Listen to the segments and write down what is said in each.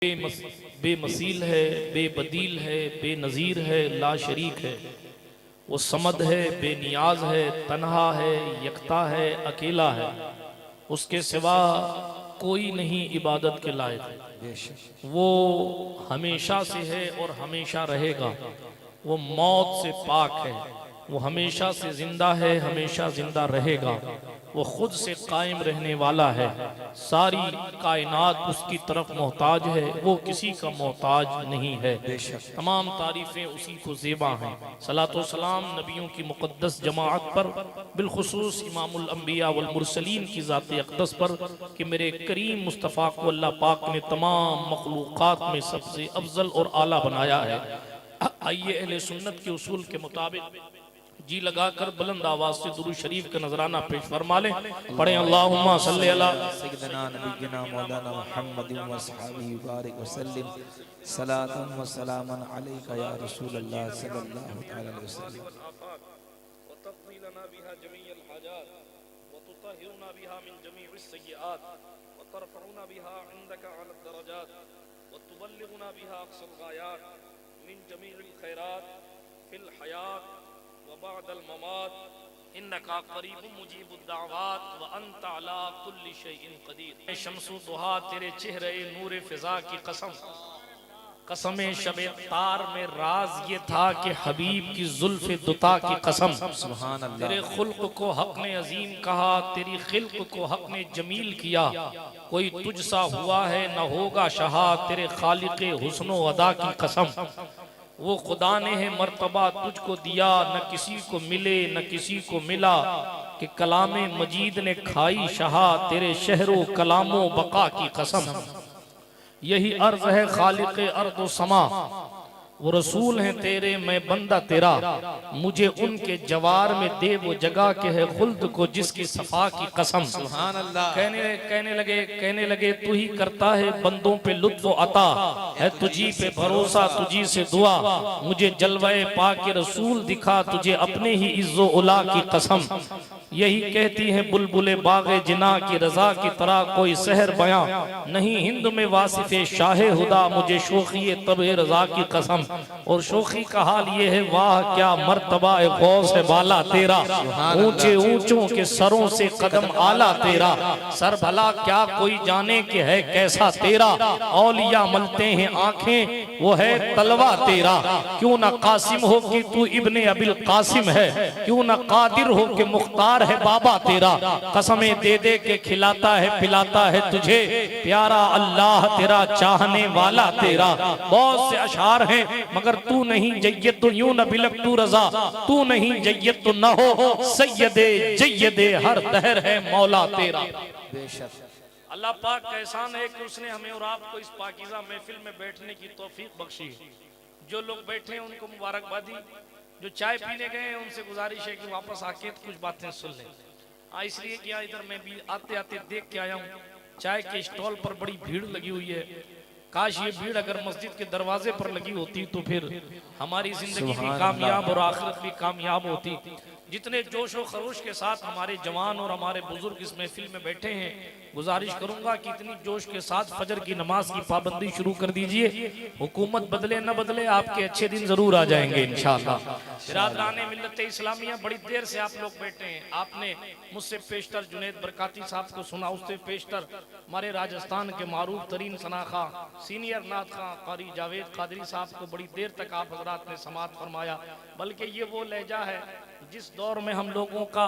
बेमसील है, बेबदील है, बेनज़ीर है, ला शरीक है। वो समद है, बेनियाज है, तन्हा है, यकता है, अकेला है। उसके सिवा कोई नहीं इबादत के लायक। वो हमेशा से है और हमेशा रहेगा। वो मौत से पाक है, वो हमेशा से जिंदा है, हमेशा जिंदा रहेगा। वो खुद से कायम रहने वाला है। सारी कायनात उसकी तरफ मोहताज है, वो किसी का मोहताज नहीं है। तमाम तारीफें उसी को ज़ेबा हैं। सलातो सलाम नबियों की मुक़द्दस जमाअत पर, बिलखुसूस इमामुल अंबिया वल मुरसलीन की ज़ात अक़दस पर कि मेरे करीम मुस्तफ़ा को अल्लाह पाक ने तमाम मखलूक़ात में सबसे अफजल और आला बनाया है। आइए अहले सुन्नत के उसूल के मुताबिक जी लगाकर बुलंद आवाज से दुरूद शरीफ का नजराना पेश फरमा लें। पढ़ें अल्लाहुम्मा सल्ली अला सय्यिदना नबिय्यिना मौलाना मुहम्मदिन व अस्हाबिहि बारिक व सल्लिम सलातन व सलामन अलैका या रसूल अल्लाह सल्लल्लाहु अलैहि वसल्लम। व तफ़ीलना बिहा जमीअल हाजात व तुतहिरुना बिहा मिन जमीइस सय्यिआत व तरफ़उना बिहा इंदका अला दरजात व तुबल्लिगुना बिहा अक़सल गायात मिन जमीइल खैरात फिल हयात व बअदल ममात इन्नका क़रीबुम मुजीबुद दाअवात व अंत अला कुल्लि शैइन क़दीर। शम्सु दुहा तेरे चेहरे नूर फ़िज़ा की कसम, कसम शबे तार में राज ये था कि हबीब की जुल्फ़े दुता की कसम। सुभान अल्लाह। तेरे खुल्क को हक ने अजीम कहा, तेरी खिल्क को हक ने जमील किया। कोई तुझसा हुआ है न होगा शहा, तेरे खालिक़े हुस्नो अदा की कसम। वो खुदा ने है मर्तबा तुझको दिया, न किसी को मिले न किसी को मिला, कि कलामे मजीद ने खाई शहा, तेरे शहरो कलामो बका की कसम। यही अर्ज है खालिक़े अर्द व समा, वो रसूल हैं तेरे मैं बंदा तेरा। मुझे उनके जवार में दे वो जगह के है खुल्द को जिसकी सफा की कसम। सुभान अल्लाह। कहने लगे तू ही करता है बंदों पे लुत्फ व अता, है तुझी पे भरोसा तुझी से दुआ। मुझे जलवे पाक रसूल दिखा, तुझे अपने ही इज्जो उला की कसम। यही कहती है बुलबुले बागे जिना की रजा की तरह कोई सहर बयां नहीं हिंद में वासिफे शाहे हुदा, मुझे शोखी तबे रजा की कसम। और शोखी का हाल ये है वाह क्या मर्तबा गौस है बाला तेरा, ऊंचे ऊंचों के सरों से कदम आला तेरा। सर भला क्या कोई जाने के है कैसा तेरा, औलिया मलते हैं आंखें वो है तलवा तेरा। क्यों ना कासिम हो कि तू इब्ने अबिल कासिम है, क्यों ना कादिर हो कि मुख्तार है बाबा तेरा। कसमें दे दे के खिलाता है पिलाता है तुझे, प्यारा अल्लाह तेरा चाहने वाला तेरा। बहुत से अशार हैं मगर तू नहीं जय्यद तो यूं न बिलक तू रजा, तू नहीं जय्यद तो न हो सैयदे जय्यदे हर दहर है मौला तेरा। बेशक अल्लाह पाक का एहसान है कि उसने हमें और आपको इस पाकीज़ा महफिल में बैठने की तौफीक बख्शी। जो लोग बैठे हैं उनको मुबारकबादी, जो चाय पीने गए हैं उनसे गुजारिश है कि वापस आके कुछ बातें सुन लें। इसलिए कि इधर मैं भी आते आते देख के आया हूँ, चाय के स्टॉल पर बड़ी भीड़ लगी हुई है। काश ये भीड़ अगर मस्जिद के दरवाजे पर लगी होती तो फिर हमारी जिंदगी भी कामयाब और आखिरत भी कामयाब होती। जितने जोश और खरोश के साथ हमारे जवान और हमारे बुजुर्ग इस महफिल में बैठे हैं, गुजारिश करूंगा कि इतनी जोश के साथ फजर की नमाज की पाबंदी शुरू कर दीजिए। हुकूमत बदले न बदले आपके अच्छे दिन जरूर आ जाएंगे इंशाअल्लाह। बिरादराने मिल्लत इस्लामिया, बड़ी देर से आप लोग बैठे हैं। आपने मुझसे पेशतर जुनैद बरकाती साहब को सुना, उससे पेशतर हमारे राजस्थान के मारूफ तरीन सनाखा सीनियर नाथ खां कारी जावेद कादरी साहब को बड़ी देर तक आप हजरात ने समात फरमाया। बल्कि ये वो लहजा है जिस दौर में हम लोगों का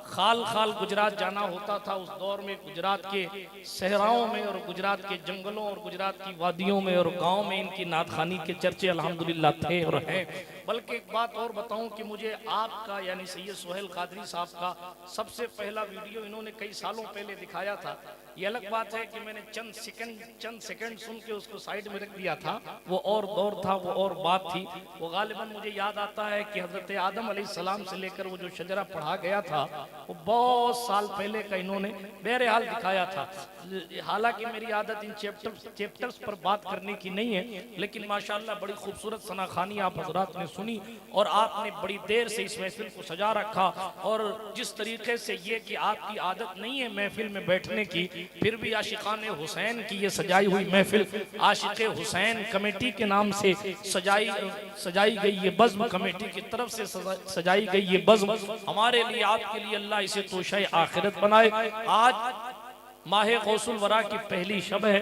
खाल खाल गुजरात जाना होता था, उस दौर में गुजरात के सहराओं में और गुजरात के जंगलों और गुजरात की वादियों में और गांव में इनकी नातखानी के चर्चे अल्हम्दुलिल्लाह थे और हैं। बल्कि एक बात और बताऊं कि मुझे आपका यानी सैयद सुहेल कादरी साहब का सबसे पहला वीडियो इन्होंने कई सालों पहले दिखाया था। ये अलग बात है कि मैंने चंद सेकंड सुन के उसको साइड में रख दिया था। वो और दौर था, वो और बात थी। वो गालिबन मुझे याद आता है कि हजरत आदम अलैहिस्सलाम से लेकर वो जो शजरा पढ़ा गया था वो बहुत साल पहले का इन्होंने बहरहाल दिखाया था। हालांकि मेरी आदत इन चैप्टर्स पर बात करने की नहीं है, लेकिन माशाल्लाह बड़ी खूबसूरत सनाखानी आप हजरात ने सुनी और आपने बड़ी देर से इस महफिल को सजा रखा। और जिस तरीके से ये कि आपकी आदत नहीं है महफिल में बैठने की, फिर भी आशिकान हुसैन की ये सजाई हुई महफिल, आशिक हुसैन कमेटी के नाम से सजाई गई ये बज़्म, कमेटी की तरफ से सजाई गई ये बज़्म हमारे लिए आपके लिए अल्लाह इसे तोशा आखिरत बनाए। आज माह गौसुल वरा की पहली शब है,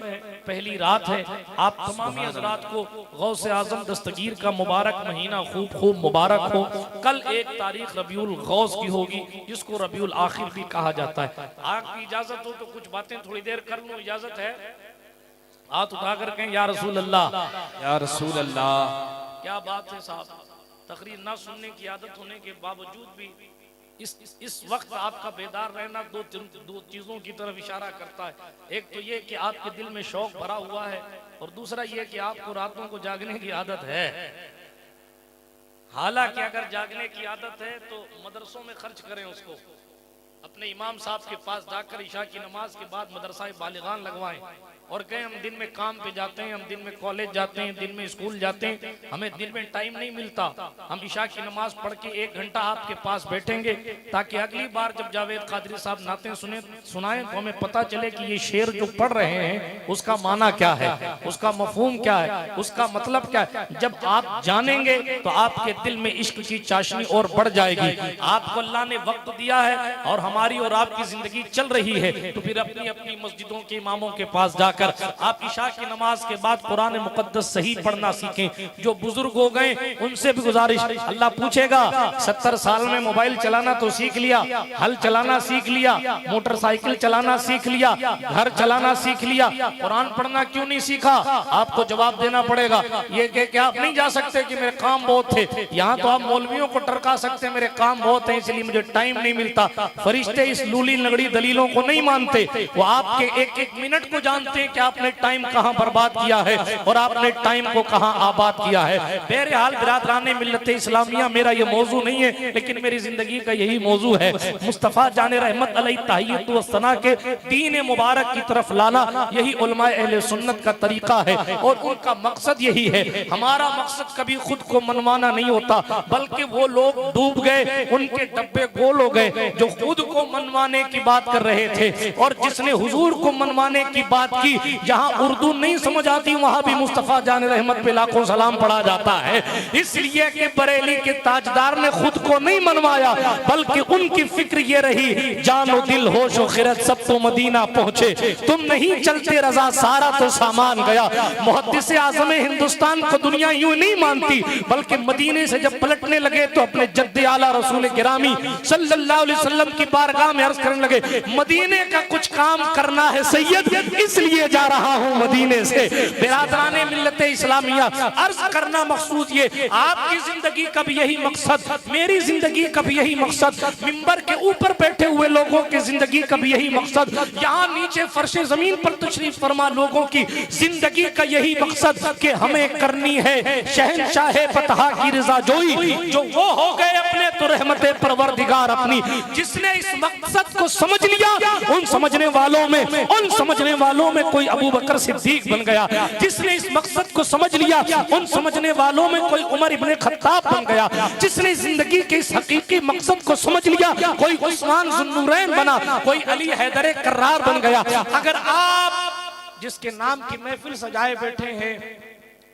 पहली रात है। आप तमामी हज़रात को गौसे आज़म दस्तगीर का मुबारक महीना खूब खूब मुबारक हो। कल 1 तारीख रबीउल गौस की होगी, जिसको रबीउल आखिर भी कहा जाता है। आपकी इजाजत हो तो कुछ बातें थोड़ी देर कर लूं, इजाजत है? हाथ उठाकर कहें या रसूल अल्लाह, या रसूल अल्लाह। क्या बात है साहब, तकरीर ना सुनने की आदत होने के बावजूद भी इस वक्त आपका बेदार रहना दो चीजों की तरफ इशारा करता है। एक तो ये कि आपके दिल में शौक भरा हुआ है, और दूसरा ये कि आपको रातों को जागने की आदत है। हालांकि अगर जागने की आदत है तो मदरसों में खर्च करें उसको, अपने इमाम साहब के पास जाकर इशा की नमाज के बाद मदरसा बालिगान लगवाएं और कहें हम दिन में काम पे जाते हैं, हम दिन में कॉलेज जाते हैं, दिन में स्कूल जाते हैं, हमें दिन में टाइम नहीं मिलता, हम इशा की नमाज पढ़ के 1 घंटा आपके पास बैठेंगे ताकि अगली बार जब जावेद कादरी साहब नाते सुनाएं तो हमें पता चले कि ये शेर जो पढ़ रहे हैं उसका माना क्या है, उसका मफहूम क्या है, उसका मतलब क्या है। जब आप जानेंगे तो आपके दिल में इश्क की चाशनी और बढ़ जाएगी। आपको अल्लाह ने वक्त दिया है और हमारी और आपकी जिंदगी चल रही है, तो फिर अपनी अपनी मस्जिदों के इमामों के पास जाकर आप इशा की नमाज के बाद कुरान मुकद्दस सही पढ़ना सीखें। जो बुजुर्ग हो गए उनसे भी गुजारिश, अल्लाह पूछेगा 70 साल में मोबाइल चलाना तो सीख लिया, हल चलाना सीख लिया, मोटरसाइकिल चलाना सीख लिया, घर चलाना सीख लिया, कुरान पढ़ना क्यों नहीं सीखा? आपको जवाब देना पड़ेगा। ये कह के आप नहीं जा सकते कि मेरे काम बहुत थे। यहाँ तो आप मौलवियों को टरका सकते हैं, मेरे काम बहुत है इसलिए मुझे टाइम नहीं मिलता। फरिश्ते इस लूली लगड़ी दलीलों को नहीं मानते, वो आपके एक एक मिनट को जानते हैं कि आपने टाइम कहां बर्बाद किया है और आपने टाइम को कहां आबाद किया है। बहरहाल बिरादराने मिल्लत इस्लामिया, मेरा ये मौजू नहीं है लेकिन मेरी जिंदगी का यही मौजू है। मुस्तफा जाने रहमत अलैहि तहियत व सना के दीन मुबारक की तरफ लाना, यही उलमाए अहले सुन्नत का तरीका है और उनका मकसद यही है। हमारा मकसद कभी खुद को मनवाना नहीं होता, बल्कि वो लोग डूब गए, उनके डब्बे गोल हो गए जो खुद को मनवाने की बात कर रहे थे। और जिसने हुजूर को मनवाने की बात की, जहां उर्दू नहीं समझ आती वहां भी मुस्तफा जान रहमत पे लाखों सलाम पढ़ा जाता है। इसलिए कि बरेली के ताजदार ने खुद को नहीं मनवाया, बल्कि उनकी फिक्र ये रही जानो दिल होश व खिरत सब तो मदीना पहुंचे, तुम नहीं चलते रजा सारा तो सामान गया। मुहद्दिस आज़म हिंदुस्तान को दुनिया यूं नहीं मानती, बल्कि मदीने से जब पलटने लगे तो अपने जद्दे आला रसूल गिरामी सल्लल्लाहु अलैहि वसल्लम की बारगाह में अर्ज करने लगे, मदीने का कुछ काम करना है सैयद, इसलिए जा रहा हूं मदीने से। बिरादराने मिल्लत इस्लामिया, अर्ज करना मकसूद ये, आपकी जिंदगी का भी यही मकसद, मेरी जिंदगी का भी यही मकसद, मिंबर के ऊपर बैठे हुए लोगों की जिंदगी का भी यही मकसद, यहाँ नीचे फर्शे जमीन पर तशरीफ फरमा लोगों की जिंदगी का यही मकसद कि हमें करनी है शहंशाह फतहा की रजा जोई, जो वो हो गए अपने तो रहमत परवरदिगार अपनी। जिसने इस मकसद को समझ लिया, उन समझने वालों में कोई अबू बकर सिद्दीक बन गया। जिसने इस मकसद को समझ लिया, उन समझने वालों में कोई उमर इब्ने खत्ताब बन गया। जिसने जिंदगी के इस हकीकी मकसद को समझ लिया, कोई उस्मान ज़ुन्नूरैन बना, कोई अली हैदर कर्रार बन गया। अगर आप जिसके नाम की महफिल सजाए बैठे हैं,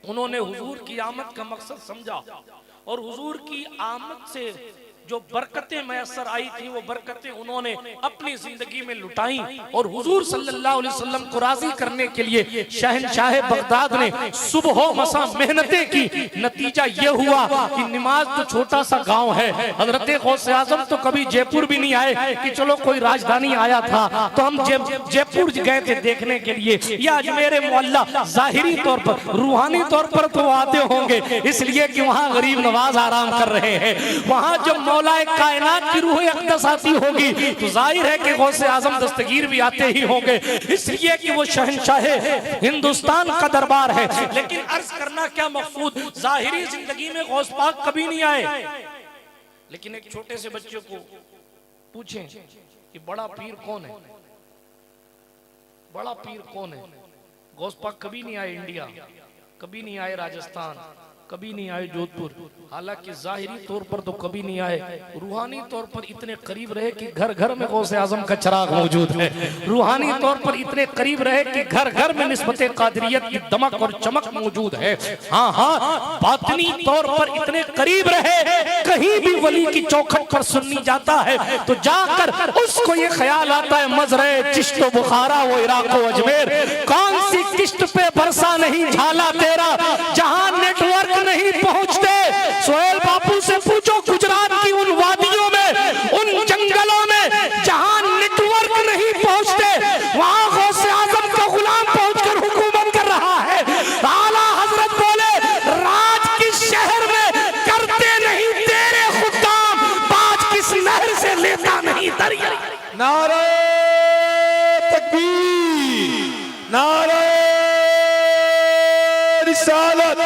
उन्होंने हुजूर की आमद का मकसद समझा और हुजूर की आमद से जो बरकतें मैसर आई थी, वो बरकतें उन्होंने अपनी जिंदगी में लुटाई और हुजूर सल्लल्लाहु अलैहि वसल्लम को राजी करने के लिए शहंशाह बगदाद ने सुबह मसा मेहनतें की। नतीजा ये हुआ कि निमाज तो छोटा सा गांव है, हजरत गौसे आजम तो कभी जयपुर भी नहीं आए कि चलो कोई राजधानी आया था तो हम जयपुर गए थे देखने के लिए, या अजमेर मोहल्ला जाहिरी तौर पर, रूहानी तौर पर तो आते होंगे इसलिए कि वहां गरीब नवाज आराम कर रहे हैं। वहां जब मौलाए कायनात की रूह अक़दस आती होगी तो जाहिर है कि गौसे आजम दस्तगीर भी आते ही होंगे, इसलिए कि वो शहंशाह हिंदुस्तान का दरबार है। लेकिन अर्ज करना क्या मकसूद, जाहिरी जिंदगी में गौस पाक कभी नहीं आए, लेकिन एक छोटे से बच्चे को पूछें कि बड़ा पीर कौन है, बड़ा पीर कौन है, गौस पाक कभी नहीं आए इंडिया, कभी नहीं आए राजस्थान, कभी नहीं आए जोधपुर, हालांकि जाहिरी तौर पर तो कभी नहीं आए, रूहानी तौर पर इतने करीब रहे कि घर घर में गौसे आजम का चिराग मौजूद है। रूहानी तौर पर इतने करीब रहे कि घर घर में निस्बत कादरियत की दमक और चमक मौजूद है। हाँ हाँ, बातनी तौर पर इतने करीब रहे, कहीं भी वली की चौखट पर सुन्नी जाता है तो जाकर उसको ये ख्याल आता है मजरे चिश्त बुखारा वो इराक अजमेर, कौन सी किश्त पे बरसा नहीं झाला तेरा, जहां नेटवर्क नहीं पहुंचते। सोहेल बापू से पूछो गुजरात की उन वादियों में, उन जंगलों में जहां नेटवर्क नहीं पहुंचते, वहां गौसे आजम का गुलाम पहुंचकर हुकूमत कर रहा है। आला हजरत बोले राज किस शहर में करते नहीं तेरे खुदाम, बाज किस नहर से लेता नहीं दरिया। नारे तकबीर, नारे रिसालत,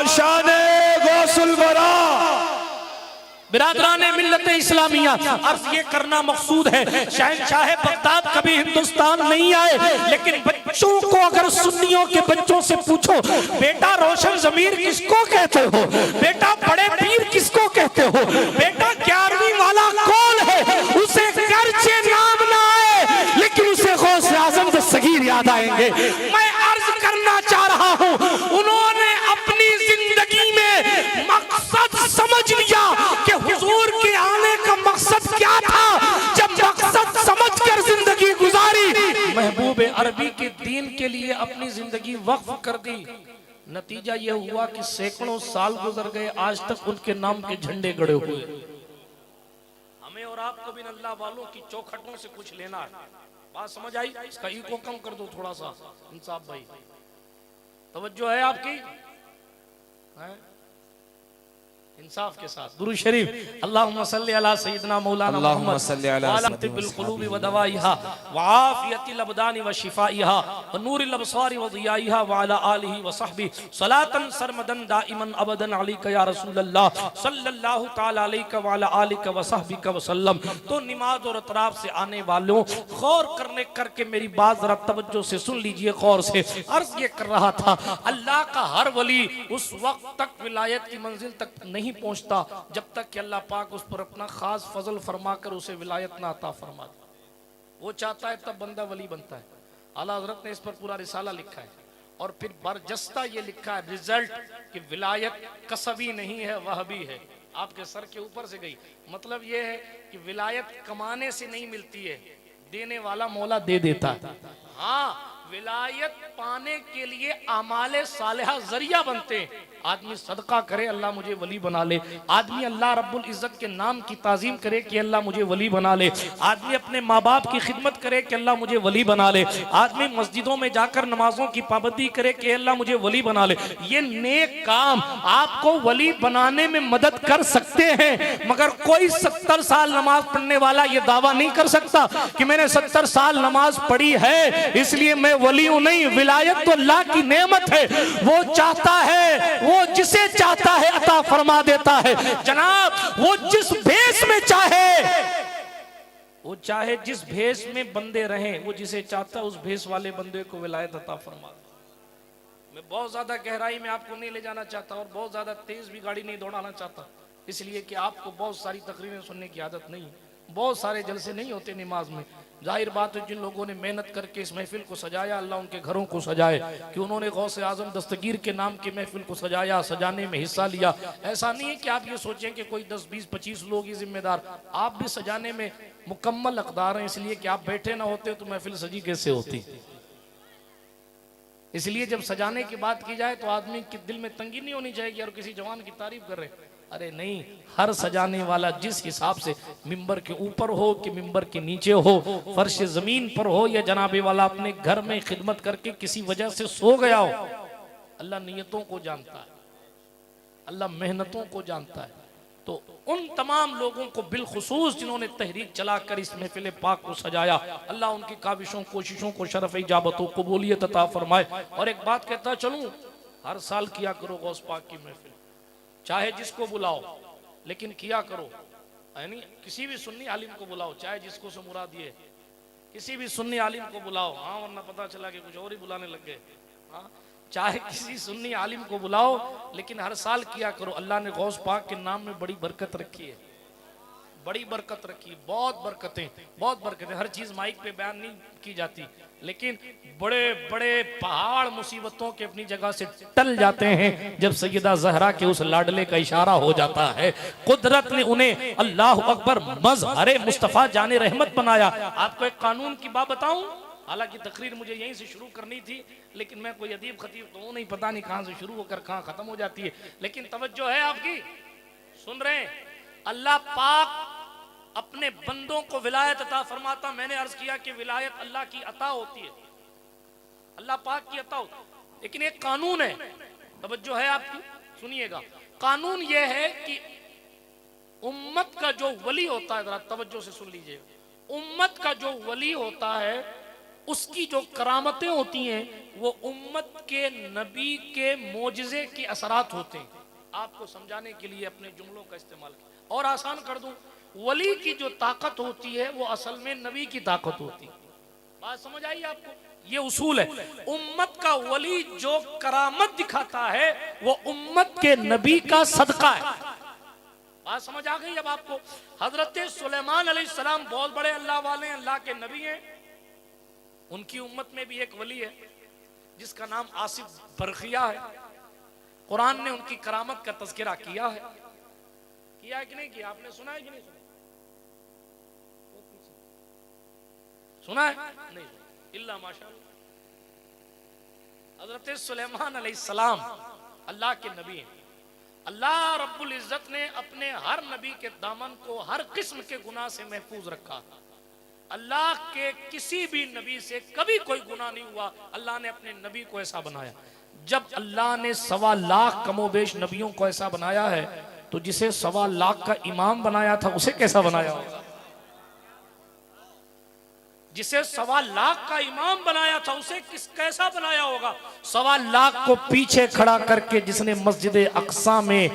शाने गौसुल वरा। बिरादराने मिल्लत इस्लामिया, अर्ज ये करना मकसूद है, शहंशाह बगदाद कभी हिंदुस्तान नहीं आए, लेकिन बच्चों को अगर सुन्नियों के बच्चों से पूछो बेटा रोशन ज़मीर किसको कहते हो, बेटा बड़े पीर किसको कहते हो, बेटा 11वीं वाला कौन है, उसे गर्चे नाम ना आए लेकिन उसे गौसे आजम दस्तगीर याद आएंगे। मैं अर्ज करना चाह रहा हूं, उन्होंने अपनी जिंदगी में मकसद समझ लिया कि हुजूर के आने का मकसद क्या था। जब मकसद समझकर जिंदगी गुजारी, महबूब अरबी के दीन के लिए अपनी जिंदगी वक्फ कर दी, नतीजा यह हुआ कि सैकड़ों साल गुजर गए, आज तक उनके नाम के झंडे गड़े हुए। हमें और आपको भी अल्लाह वालों की चौखटों से कुछ लेना है। बात समझ आई? इसका ईको कम कर दो थोड़ा सा इंसाफ भाई, तवज्जो है आपकी? है? इंसाफ के साथ दुरूद शरीफ। अल्लाहुम्मा सल्ली अला सय्यिदना मौलाना मुहम्मद व अला तिब्बिल क़ुलूबि व दवाइहा व आफियतिल अबदानि व शिफाइहा व नूरिल अबसारि व ज़ियाइहा व अला आलिहि व सहबी सलातन सरमदन दाइमन अबदन अलैका या रसूलल्लाह सल्लल्लाहु तआला अलैका व अला आलिका व सहबिका व सल्लम। तो नमाज और अतराफ से आने वालों गौर करके मेरी बात जरा तवज्जो से सुन लीजिए गौर से। अर्ज ये कर रहा था, अल्लाह का हर वली उस वक्त तक विलायत की मंजिल तक नहीं पहुंचता जब तक कि अल्लाह पाक उस पर अपना खास फजल फरमाकर उसे विलायत ना अता फरमा दे। वो चाहता है तब बंदा वली बनता है। आला हज़रत ने इस पर पूरा रिसाला लिखा है और फिर बरजस्ता ये लिखा है रिजल्ट कि विलायत कसबी नहीं है वहबी है, आपके सर के ऊपर से गई। मतलब ये है कि विलायत कमाने से नहीं मिलती है, देने वाला मौला दे देता है। हाँ, विलायत पाने के लिए आमाले सालिहा जरिया बनते हैं। आदमी सदका करे अल्लाह मुझे वली बना ले, आदमी अल्लाह रब्बुल इज्जत के नाम की ताजीम करे कि अल्लाह मुझे वली बना ले, आदमी अपने माँ बाप की खिदमत करे कि अल्लाह मुझे वली बना ले, आदमी मस्जिदों में जाकर नमाजों की पाबंदी करे कि अल्लाह मुझे वली बना ले। ये नेक काम आपको वली बनाने में मदद कर सकते हैं, मगर कोई 70 साल नमाज पढ़ने वाला ये दावा नहीं कर सकता कि मैंने 70 साल नमाज पढ़ी है इसलिए मैं वली हूं। नहीं, विलायत तो अल्लाह की नेमत है, वो चाहता है, वो जिसे चाहता है अता फरमा देता है। जनाब, वो जिस भेष में चाहे, वो चाहे जिस भेष में बंदे रहें, वो जिसे चाहता है उस भेष वाले बंदे को विलायत अता फरमा। मैं बहुत ज्यादा गहराई में आपको नहीं ले जाना चाहता और बहुत ज्यादा तेज भी गाड़ी नहीं दौड़ाना चाहता, इसलिए कि आपको बहुत सारी तकरीरें सुनने की आदत नहीं है, बहुत सारे जलसे नहीं होते नमाज में। जाहिर बात है जिन लोगों ने मेहनत करके इस महफिल को सजाया, अल्लाह उनके घरों को सजाए कि उन्होंने गौसे आजम दस्तगीर के नाम की महफिल को सजाया, सजाने में हिस्सा लिया। ऐसा नहीं है कि आप ये सोचें कि कोई 10, 20, 25 लोग ही जिम्मेदार, आप भी सजाने में मुकम्मल हकदार हैं, इसलिए कि आप बैठे ना होते तो महफिल सजी कैसे होती। इसलिए जब सजाने की बात की जाए तो आदमी के दिल में तंगी नहीं होनी चाहिए और किसी जवान की तारीफ कर रहे। अरे नहीं, हर सजाने वाला जिस हिसाब से मिंबर के ऊपर हो कि मिंबर के नीचे हो, फर्श जमीन पर हो या जनाबे वाला अपने घर में खिदमत करके किसी वजह से सो गया हो, अल्लाह नियतों को जानता है, अल्लाह मेहनतों को जानता है। तो उन तमाम लोगों को बिलखुसूस जिन्होंने तहरीक चलाकर इस महफिल पाक को सजाया, अल्लाह उनकी काविशों कोशिशों को शरफ इजाबत कबूलियत अता फरमाए। और एक बात कहता चलूं, हर साल किया करो गौस पाक की महफिल, चाहे जिसको बुलाओ, लेकिन किया करो, यानी किसी भी सुन्नी आलिम को बुलाओ, चाहे जिसको से मुराद ये, किसी भी सुन्नी आलिम को बुलाओ, हाँ, वरना पता चला कि कुछ और ही बुलाने लग गए। हाँ, चाहे किसी सुन्नी आलिम को बुलाओ, लेकिन हर साल किया करो। अल्लाह ने गौस पाक के नाम में बड़ी बरकत रखी है, बड़ी बरकत रखी है, बहुत बरकतें, बहुत बरकतें। हर चीज माइक पे बयान नहीं की जाती, लेकिन बड़े बड़े पहाड़ मुसीबतों के अपनी जगह से टल जाते हैं जब सैयदा ज़हरा के उस लाडले का इशारा हो जाता है। कुदरत ने उन्हें अल्लाह अकबर मज़हरे मुस्तफ़ा जाने रहमत बनाया। आपको एक कानून की बात बताऊं, हालांकि तकरीर मुझे यहीं से शुरू करनी थी, लेकिन मैं कोई अदीब खतीब तो नहीं, पता नहीं कहां से शुरू होकर कहां खत्म हो जाती है। लेकिन तवज्जो है आपकी, सुन रहे हैं? अल्लाह पाक अपने बंदों को विलायत अता फरमाता। मैंने अर्ज किया कि विलायत अल्लाह की अता होती है, अल्लाह पाक की अता होती है, लेकिन एक कानून है, तवज्जो है आपकी, सुनिएगा। कानून यह है कि उम्मत का जो वली होता है, जरा तवज्जो से सुन लीजिए, उम्मत का जो वली होता है उसकी जो करामतें होती हैं वो उम्मत के नबी के मोजज़े के असरात होते हैं। आपको समझाने के लिए अपने जुमलों का इस्तेमाल किया और आसान कर दूं, वली की जो ताकत होती है वो असल में नबी की ताकत होती है। बात समझ आई आपको? ये उसूल है। उम्मत का वली जो करामत दिखाता है वो उम्मत के नबी का सदका है। बात समझ आ गई अब आपको? हजरत सुलेमान अलैहिस्सलाम बहुत बड़े अल्लाह वाले हैं, अल्लाह के नबी हैं। उनकी उम्मत में भी एक वली है जिसका नाम आसिफ बरखिया है। कुरान ने उनकी करामत का तज़किरा किया है कि नहीं किया? आपने सुना है कि नहीं सुना? सुना है? नहीं सुना। इल्ला माशाअल्लाह। हजरत सुलेमान अलैहिस्सलाम अल्लाह के नबी हैं। अल्लाह रब्बुल इज्जत ने अपने हर नबी के दामन को हर किस्म के गुनाह से महफूज रखा। अल्लाह के किसी भी नबी से कभी कोई गुनाह नहीं हुआ। अल्लाह ने अपने नबी को ऐसा बनाया। जब अल्लाह ने 1.25 लाख कमोबेश नबियों को ऐसा बनाया है, तो जिसे 1.25 लाख का इमाम बनाया था उसे कैसा बनाया होगा? जिसे 1.25 लाख का इमाम बनाया था उसे कैसा बनाया होगा? 1.25 लाख को पीछे खड़ा करके जिसने मस्जिद अक्सा में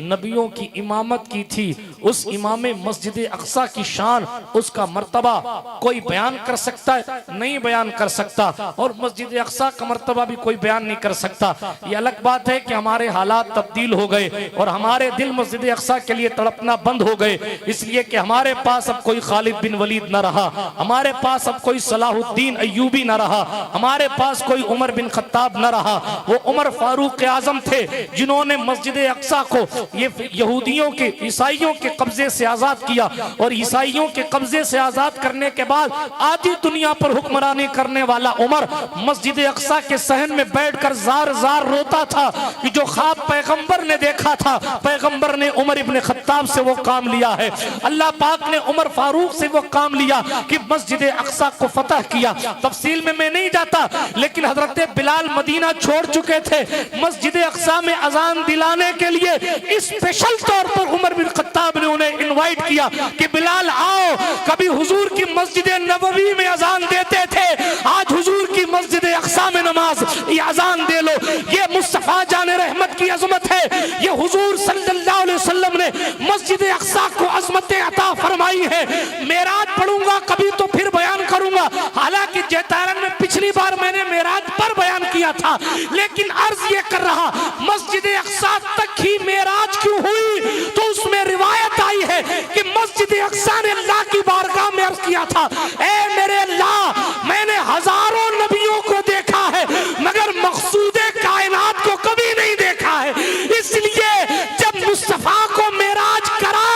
नबियों की इमामत की थी, उस इमाम मस्जिद अक्सा की शान, उसका मर्तबा कोई बयान कर सकता है? नहीं बयान कर सकता। और मस्जिद अक्सा का मर्तबा भी कोई बयान नहीं कर सकता। ये अलग बात है कि हमारे हालात तब्दील हो गए और हमारे दिल मस्जिद अक्सा के लिए तड़पना बंद हो गए, इसलिए कि हमारे पास अब कोई खालिद बिन वलीद न रहा, हमारे पास अब कोई सलाहुद्दीन अय्यूबी न रहा, हमारे पास कोई उमर बिन खत्ताब न रहा। वो उमर फारूक आजम थे जिन्होंने मस्जिद अक्सा को ये यहूदियों के, ईसाइयों के कब्जे से आजाद किया, और ईसाइयों के कब्जे से आजाद करने के बाद आधी दुनिया पर हुक्मरानी करने वाला उमर मस्जिद अक्सा के सहन में बैठकर जार जार रोता था कि जो ख्वाब पैगंबर ने देखा था, पैगंबर ने उमर इब्न खत्ताब से वो काम लिया है। अल्लाह पाक ने उमर फारूक से वो काम लिया कि मस्जिद अक्सा को फतह किया। तफसील में मैं नहीं जाता, लेकिन हजरत बिलाल मदीना छोड़ चुके थे। मस्जिद अक्सा में अजान दिलाने के लिए स्पेशल तौर पर उमर बिन खत्ताब ने उन्हें इनवाइट किया कि बिलाल आओ, कभी हुजूर की मस्जिद नबवी में अजान देते थे, आज हुजूर की मस्जिद अक्सा में नमाज ये अजान दे लो। ये मुस्तफा जाने रहमत की अजमत है। ये हुजूर सल्लल्लाहु अलैहि वसल्लम ने मस्जिद अक्सा को अजमतें अता फरमाई है। मेराज पढ़ूंगा कभी तो फिर बयान करूंगा। हालांकि जैतारन में पिछली बार मैंने मेराज पर बयान किया था, लेकिन अर्ज ये कर रहा, मस्जिद अक्सा तक ही मेराज क्यों हुई? तो उसमें रिवायत आई है कि मस्जिद अक्सा ने अल्लाह की बारगाह में अर्ज किया था, ए मेरे अल्लाह, मैंने हजारों नबियों को देखा है मगर मकसूदे कायनात को कभी नहीं देखा है। इसलिए जब मुस्तफा को मेराज करा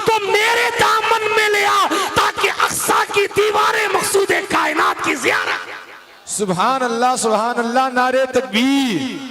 तो मेरे दामन में ले आ, ताकि अक्सा की दीवारें मकसूदे कायनात की ज़ियारत। सुभान अल्लाह, नारे तकबीर,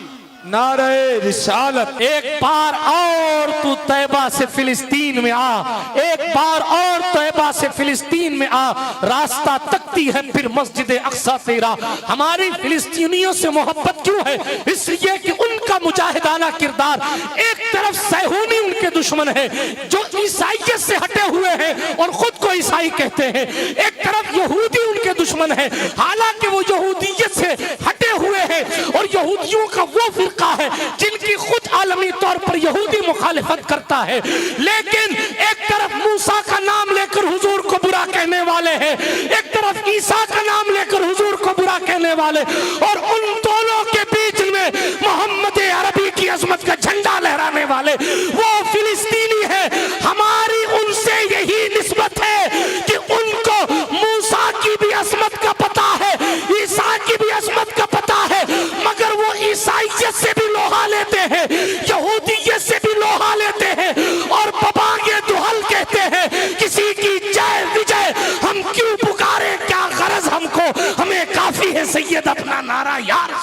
नारे रिसालत। एक बार और तू तैबा से फिलिस्तीन में आ, एक बार और तैबा से फिलिस्तीन में आ, रास्ता तकती है फिर मस्जिद अक्सा तेरा। हमारी फिलिस्तीनियों से मोहब्बत क्यों है? इसलिए कि उनका मुजाहिदाना किरदार, एक तरफ सहूनी उनके दुश्मन है जो ईसाइयत से हटे हुए हैं और खुद को ईसाई कहते हैं, एक तरफ यहूदी उनके दुश्मन है हालांकि वो यहूदियत से हटे हुए हैं, और यहूदियों का वो फिरका है जिनकी खुद आलमी तौर पर यहूदी मुखालिफत करता है, लेकिन एक तरफ मूसा का नाम लेकर हुजूर को बुरा कहने वाले हैं, एक तरफ ईसा का नाम लेकर हुजूर को बुरा कहने वाले, और उन दोनों के बीच में मोहम्मद अरबी की अजमत का झंडा लहराने वाले वो फिलिस्तीनी है। हमारी उनसे यही निस्बत है कि उनको मूसा की भी अजमत का पता है, ईसा की भी अजमत का पता है, मगर वो ईसाइयत से भी लोहा लेते हैं, यहूदियत से भी लोहा लेते हैं और बबागे दुहल कहते हैं। किसी की जय विजय हम क्यों पुकारे, क्या गरज हमको, हमें काफी है सैयद अपना नारा यार।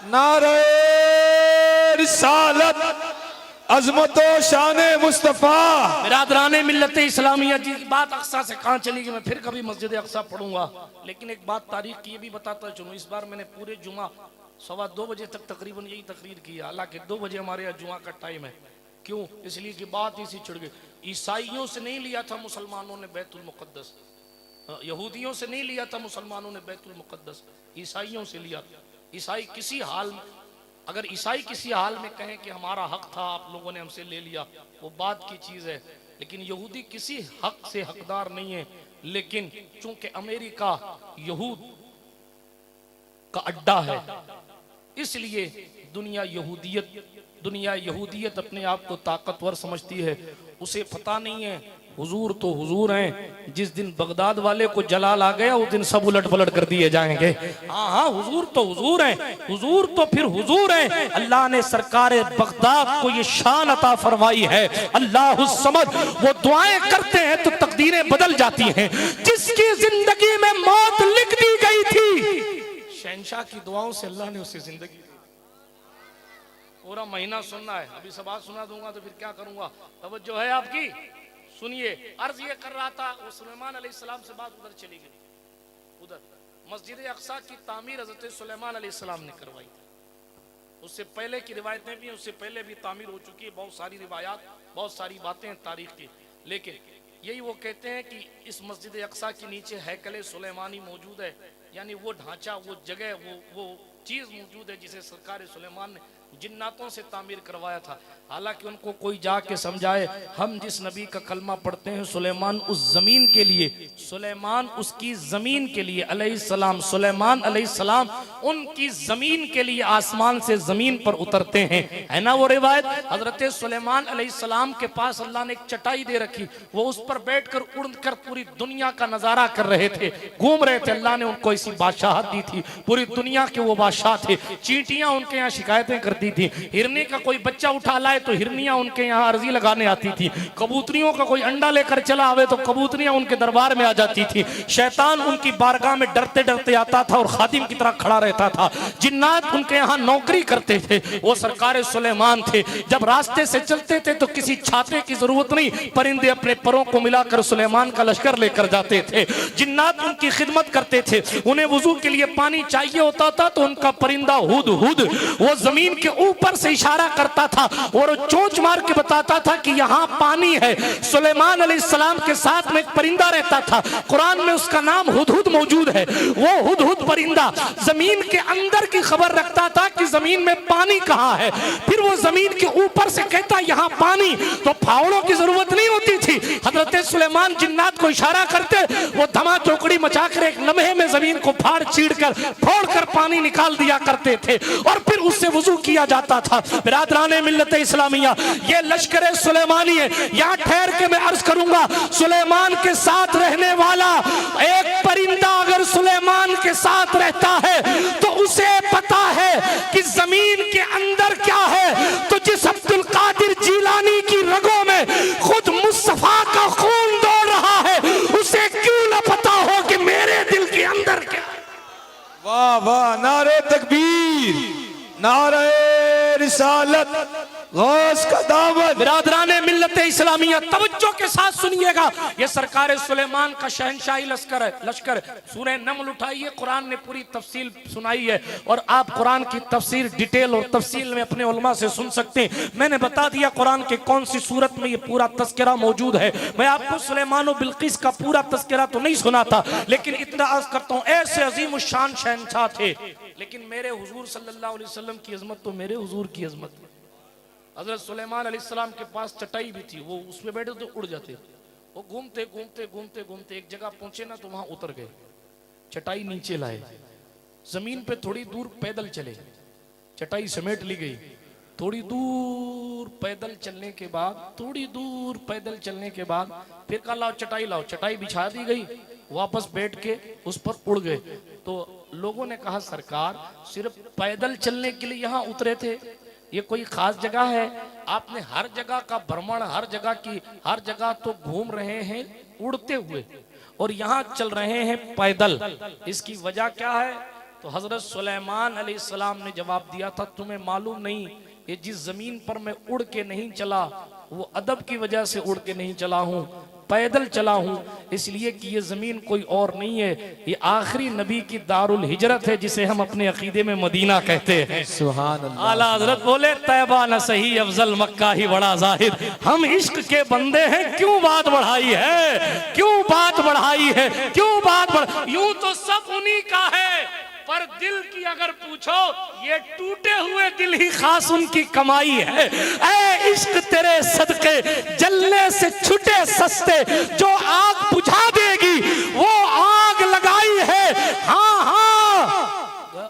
नारे रिसालत अजमतो शान मुस्तफा। बिरादराने मिल्लत इस्लामिया जी की बात अक्सा से कहाँ चली गई, मैं फिर कभी मस्जिद अक्सा पढ़ूंगा, लेकिन एक बात तारीख की ये भी बताता चलूं। इस बार मैंने पूरे जुमा 2:15 बजे तक तकरीबन यही तकरीर की, हालांकि 2 बजे हमारे यहाँ जुमा का टाइम है। क्यों? इसलिए कि बात इसी छिड़ गई। ईसाइयों से नहीं लिया था मुसलमानों ने बैतुल मुकद्दस, यहूदियों से नहीं लिया था मुसलमानों ने बैतुल मुकद्दस, ईसाइयों से लिया। ईसाई किसी हाल में, अगर ईसाई किसी हाल में कहें कि हमारा हक था आप लोगों ने हमसे ले लिया, वो बात की चीज है, लेकिन यहूदी किसी हक से हकदार नहीं है। लेकिन चूंकि अमेरिका यहूद का अड्डा है, इसलिए दुनिया यहूदियत अपने आप को ताकतवर समझती है। उसे पता नहीं है हुजूर तो हुजूर हैं, जिस दिन बगदाद वाले को जलाल आ गया उस दिन सब उलट पलट कर दिए जाएंगे। हाँ, हुजूर तो हुजूर हैं, हुजूर तो फिर हुजूर हैं। अल्लाह ने सरकार बगदाद को ये शान अता फरमाई है, अल्लाह समद। वो दुआएं करते हैं तो तकदीरें बदल जाती हैं। जिसकी जिंदगी में मौत लिख दी गई थी, शहंशाह की दुआओं से अल्लाह ने उसे जिंदगी दी। पूरा महीना सुनना है, अभी सबात सुना दूंगा तो फिर क्या करूंगा। तवज्जो है आपकी, सुनिए। अर्ज ये कर रहा था, वो सुलेमान अलैहिस्सलाम से बात उधर चली गई। उधर मस्जिद अक्सा की तामीर हजरत सुलेमान अलैहिस्सलाम ने करवाई थी। उससे पहले की रिवायतें भी, उससे पहले भी तामीर हो चुकी है, बहुत सारी रिवायात, बहुत सारी बातें हैं तारीख की। लेकिन यही वो कहते हैं कि इस मस्जिद अक्सा के नीचे हैकल सुलेमानी मौजूद है, यानी वो ढांचा, वो जगह, वो चीज मौजूद है जिसे सरकार सुलेमान ने जिन्नातों से तामीर करवाया था। हालांकि उनको कोई जाके समझाए, हम जिस नबी का कलमा पढ़ते हैं, सुलेमान उस जमीन के लिए, सुलेमान उसकी जमीन के लिए अलैहिस्सलाम, सुलेमान अलैहिस्सलाम उनकी जमीन के लिए आसमान से जमीन पर उतरते हैं, है ना वो रिवायत। हजरत सुलेमान अलैहिस्सलाम के पास अल्लाह ने एक चटाई दे रखी, वो उस पर बैठकर उड़कर पूरी दुनिया का नजारा कर रहे थे, घूम रहे थे। अल्लाह ने उनको ऐसी बादशाहत दी थी, पूरी दुनिया के वो बादशाह थे। चींटियां उनके यहाँ शिकायतें करती थी, हिरनी का कोई बच्चा उठा लाए तो हिरनियां उनके यहाँ अर्जी लगाने आती थी, कबूतरियों का कोई अंडा लेकर चला आवे तो कबूतरियां उनके दरबार में आ जाती थी। शैतान उनकी बारगाह में डरते डरते आता था और खादिम की तरह खड़ा रहता था। जिन्नात उनके यहाँ नौकरी करते थे, वो सरकार सुलेमान थे। जब रास्ते से चलते थे तो किसी छाते की जरूरत नहीं, परिंदे अपने परों को मिलाकर सुलेमान का लश्कर लेकर जाते थे। जिन्नात उनकी खिदमत करते थे, उन्हें वुजू के लिए पानी चाहिए होता था तो उनका परिंदा हुद हुद वो जमीन के ऊपर से इशारा करता था और चोंच मार के बताता था कि यहाँ पानी है। सुलेमान अलैहिस्सलाम के साथ में एक परिंदा रहता था, कुरान में उसका नाम हुदहुद मौजूद है। वो हुदहुद परिंदा जमीन के अंदर की खबर रखता था कि जमीन में पानी कहाँ है, फिर वो जमीन के ऊपर से कहता यहाँ पानी, तो फावड़ों की जरूरत नहीं होती थी। हजरत सुलेमान जिन्नात को इशारा करते, वो धमा चौकड़ी मचाकर एक लम्हे में जमीन को फाड़ चीड़ कर फोड़ कर पानी निकाल दिया करते थे और फिर उससे वुजू किया जाता था। बिरादराने मिल्लत इस्लामिया, ये लश्कर सुलेमानी है। यहाँ ठहर के मैं अर्ज करूंगा, सुलेमान के साथ रहने वाला एक परिंदा अगर सुलेमान के साथ रहता है तो उसे पता है कि जमीन के अंदर क्या है। तो जिस अब्दुल कादिर जीलानी की रगों में खुद मुस्तफा का खून दौड़ रहा है, उसे क्यों न पता हो कि मेरे दिल के अंदर क्या। वाह वाह, नारे तकबीर, नारे रिसालत, गौस का दामन। बिरादराने मिल्लत इस्लामिया, तवज्जो के साथ सुनिएगा, ये सरकार सुलेमान का शहंशाही लश्कर है। लश्कर सूरह नमल उठाइए, कुरान ने पूरी तफसील सुनाई है और आप कुरान की तफसीर डिटेल और तफसील में अपने उलमा से सुन सकते हैं। मैंने बता दिया कुरान के कौन सी सूरत में ये पूरा तस्करा मौजूद है। मैं आपको सुलेमान और बिल्किस का पूरा तस्करा तो नहीं सुना था, लेकिन इतना अर्ज करता हूँ, ऐसे अजीम शान शहंशाह थे, लेकिन मेरे हुजूर सल्लल्लाहु अलैहि वसल्लम की अजमत तो मेरे हुजूर की अजमत है। हजरत सुलेमान अलैहिस्सलाम के पास चटाई भी थी, वो उसमें बैठे तो उड़ जाते। वो घूमते घूमते घूमते घूमते एक जगह पहुंचे ना तो वहां उतर गए, चटाई नीचे लाए, जमीन पे थोड़ी दूर पैदल चले, चटाई समेट ली गई। थोड़ी दूर पैदल चलने के बाद, थोड़ी दूर पैदल चलने के बाद फिर कहा लाओ चटाई लाओ, चटाई बिछा दी गई, वापस बैठ के उस पर उड़ गए। तो लोगों ने कहा सरकार सिर्फ पैदल चलने के लिए यहाँ उतरे थे, ये कोई खास जगह है? आपने हर जगह का भ्रमण, हर जगह तो घूम रहे हैं उड़ते हुए और यहाँ चल रहे हैं पैदल, इसकी वजह क्या है? तो हजरत सुलेमान अलैहिस्सलाम ने जवाब दिया था तुम्हें मालूम नहीं, ये जिस जमीन पर मैं उड़ के नहीं चला वो अदब की वजह से उड़ के नहीं चला हूँ, पैदल चला हूँ, इसलिए कि ये जमीन कोई और नहीं है, ये आखिरी नबी की दारुल हिजरत है जिसे हम अपने अकीदे में मदीना कहते हैं। सुभान अल्लाह। आला हजरत बोले तैबा न सही अफजल मक्का ही बड़ा जाहिर। हम इश्क के बंदे हैं, क्यों बात बढ़ाई है, क्यों बात बढ़ाई है, क्यों बात बढ़, यूं तो सब उन्हीं का है, पर दिल की अगर पूछो ये टूटे हुए दिल ही खास उनकी कमाई है। ऐ इश्क तेरे सदके जलने से छुटे सस्ते, जो आग बुझा देगी वो आग लगाई है। हाँ हाँ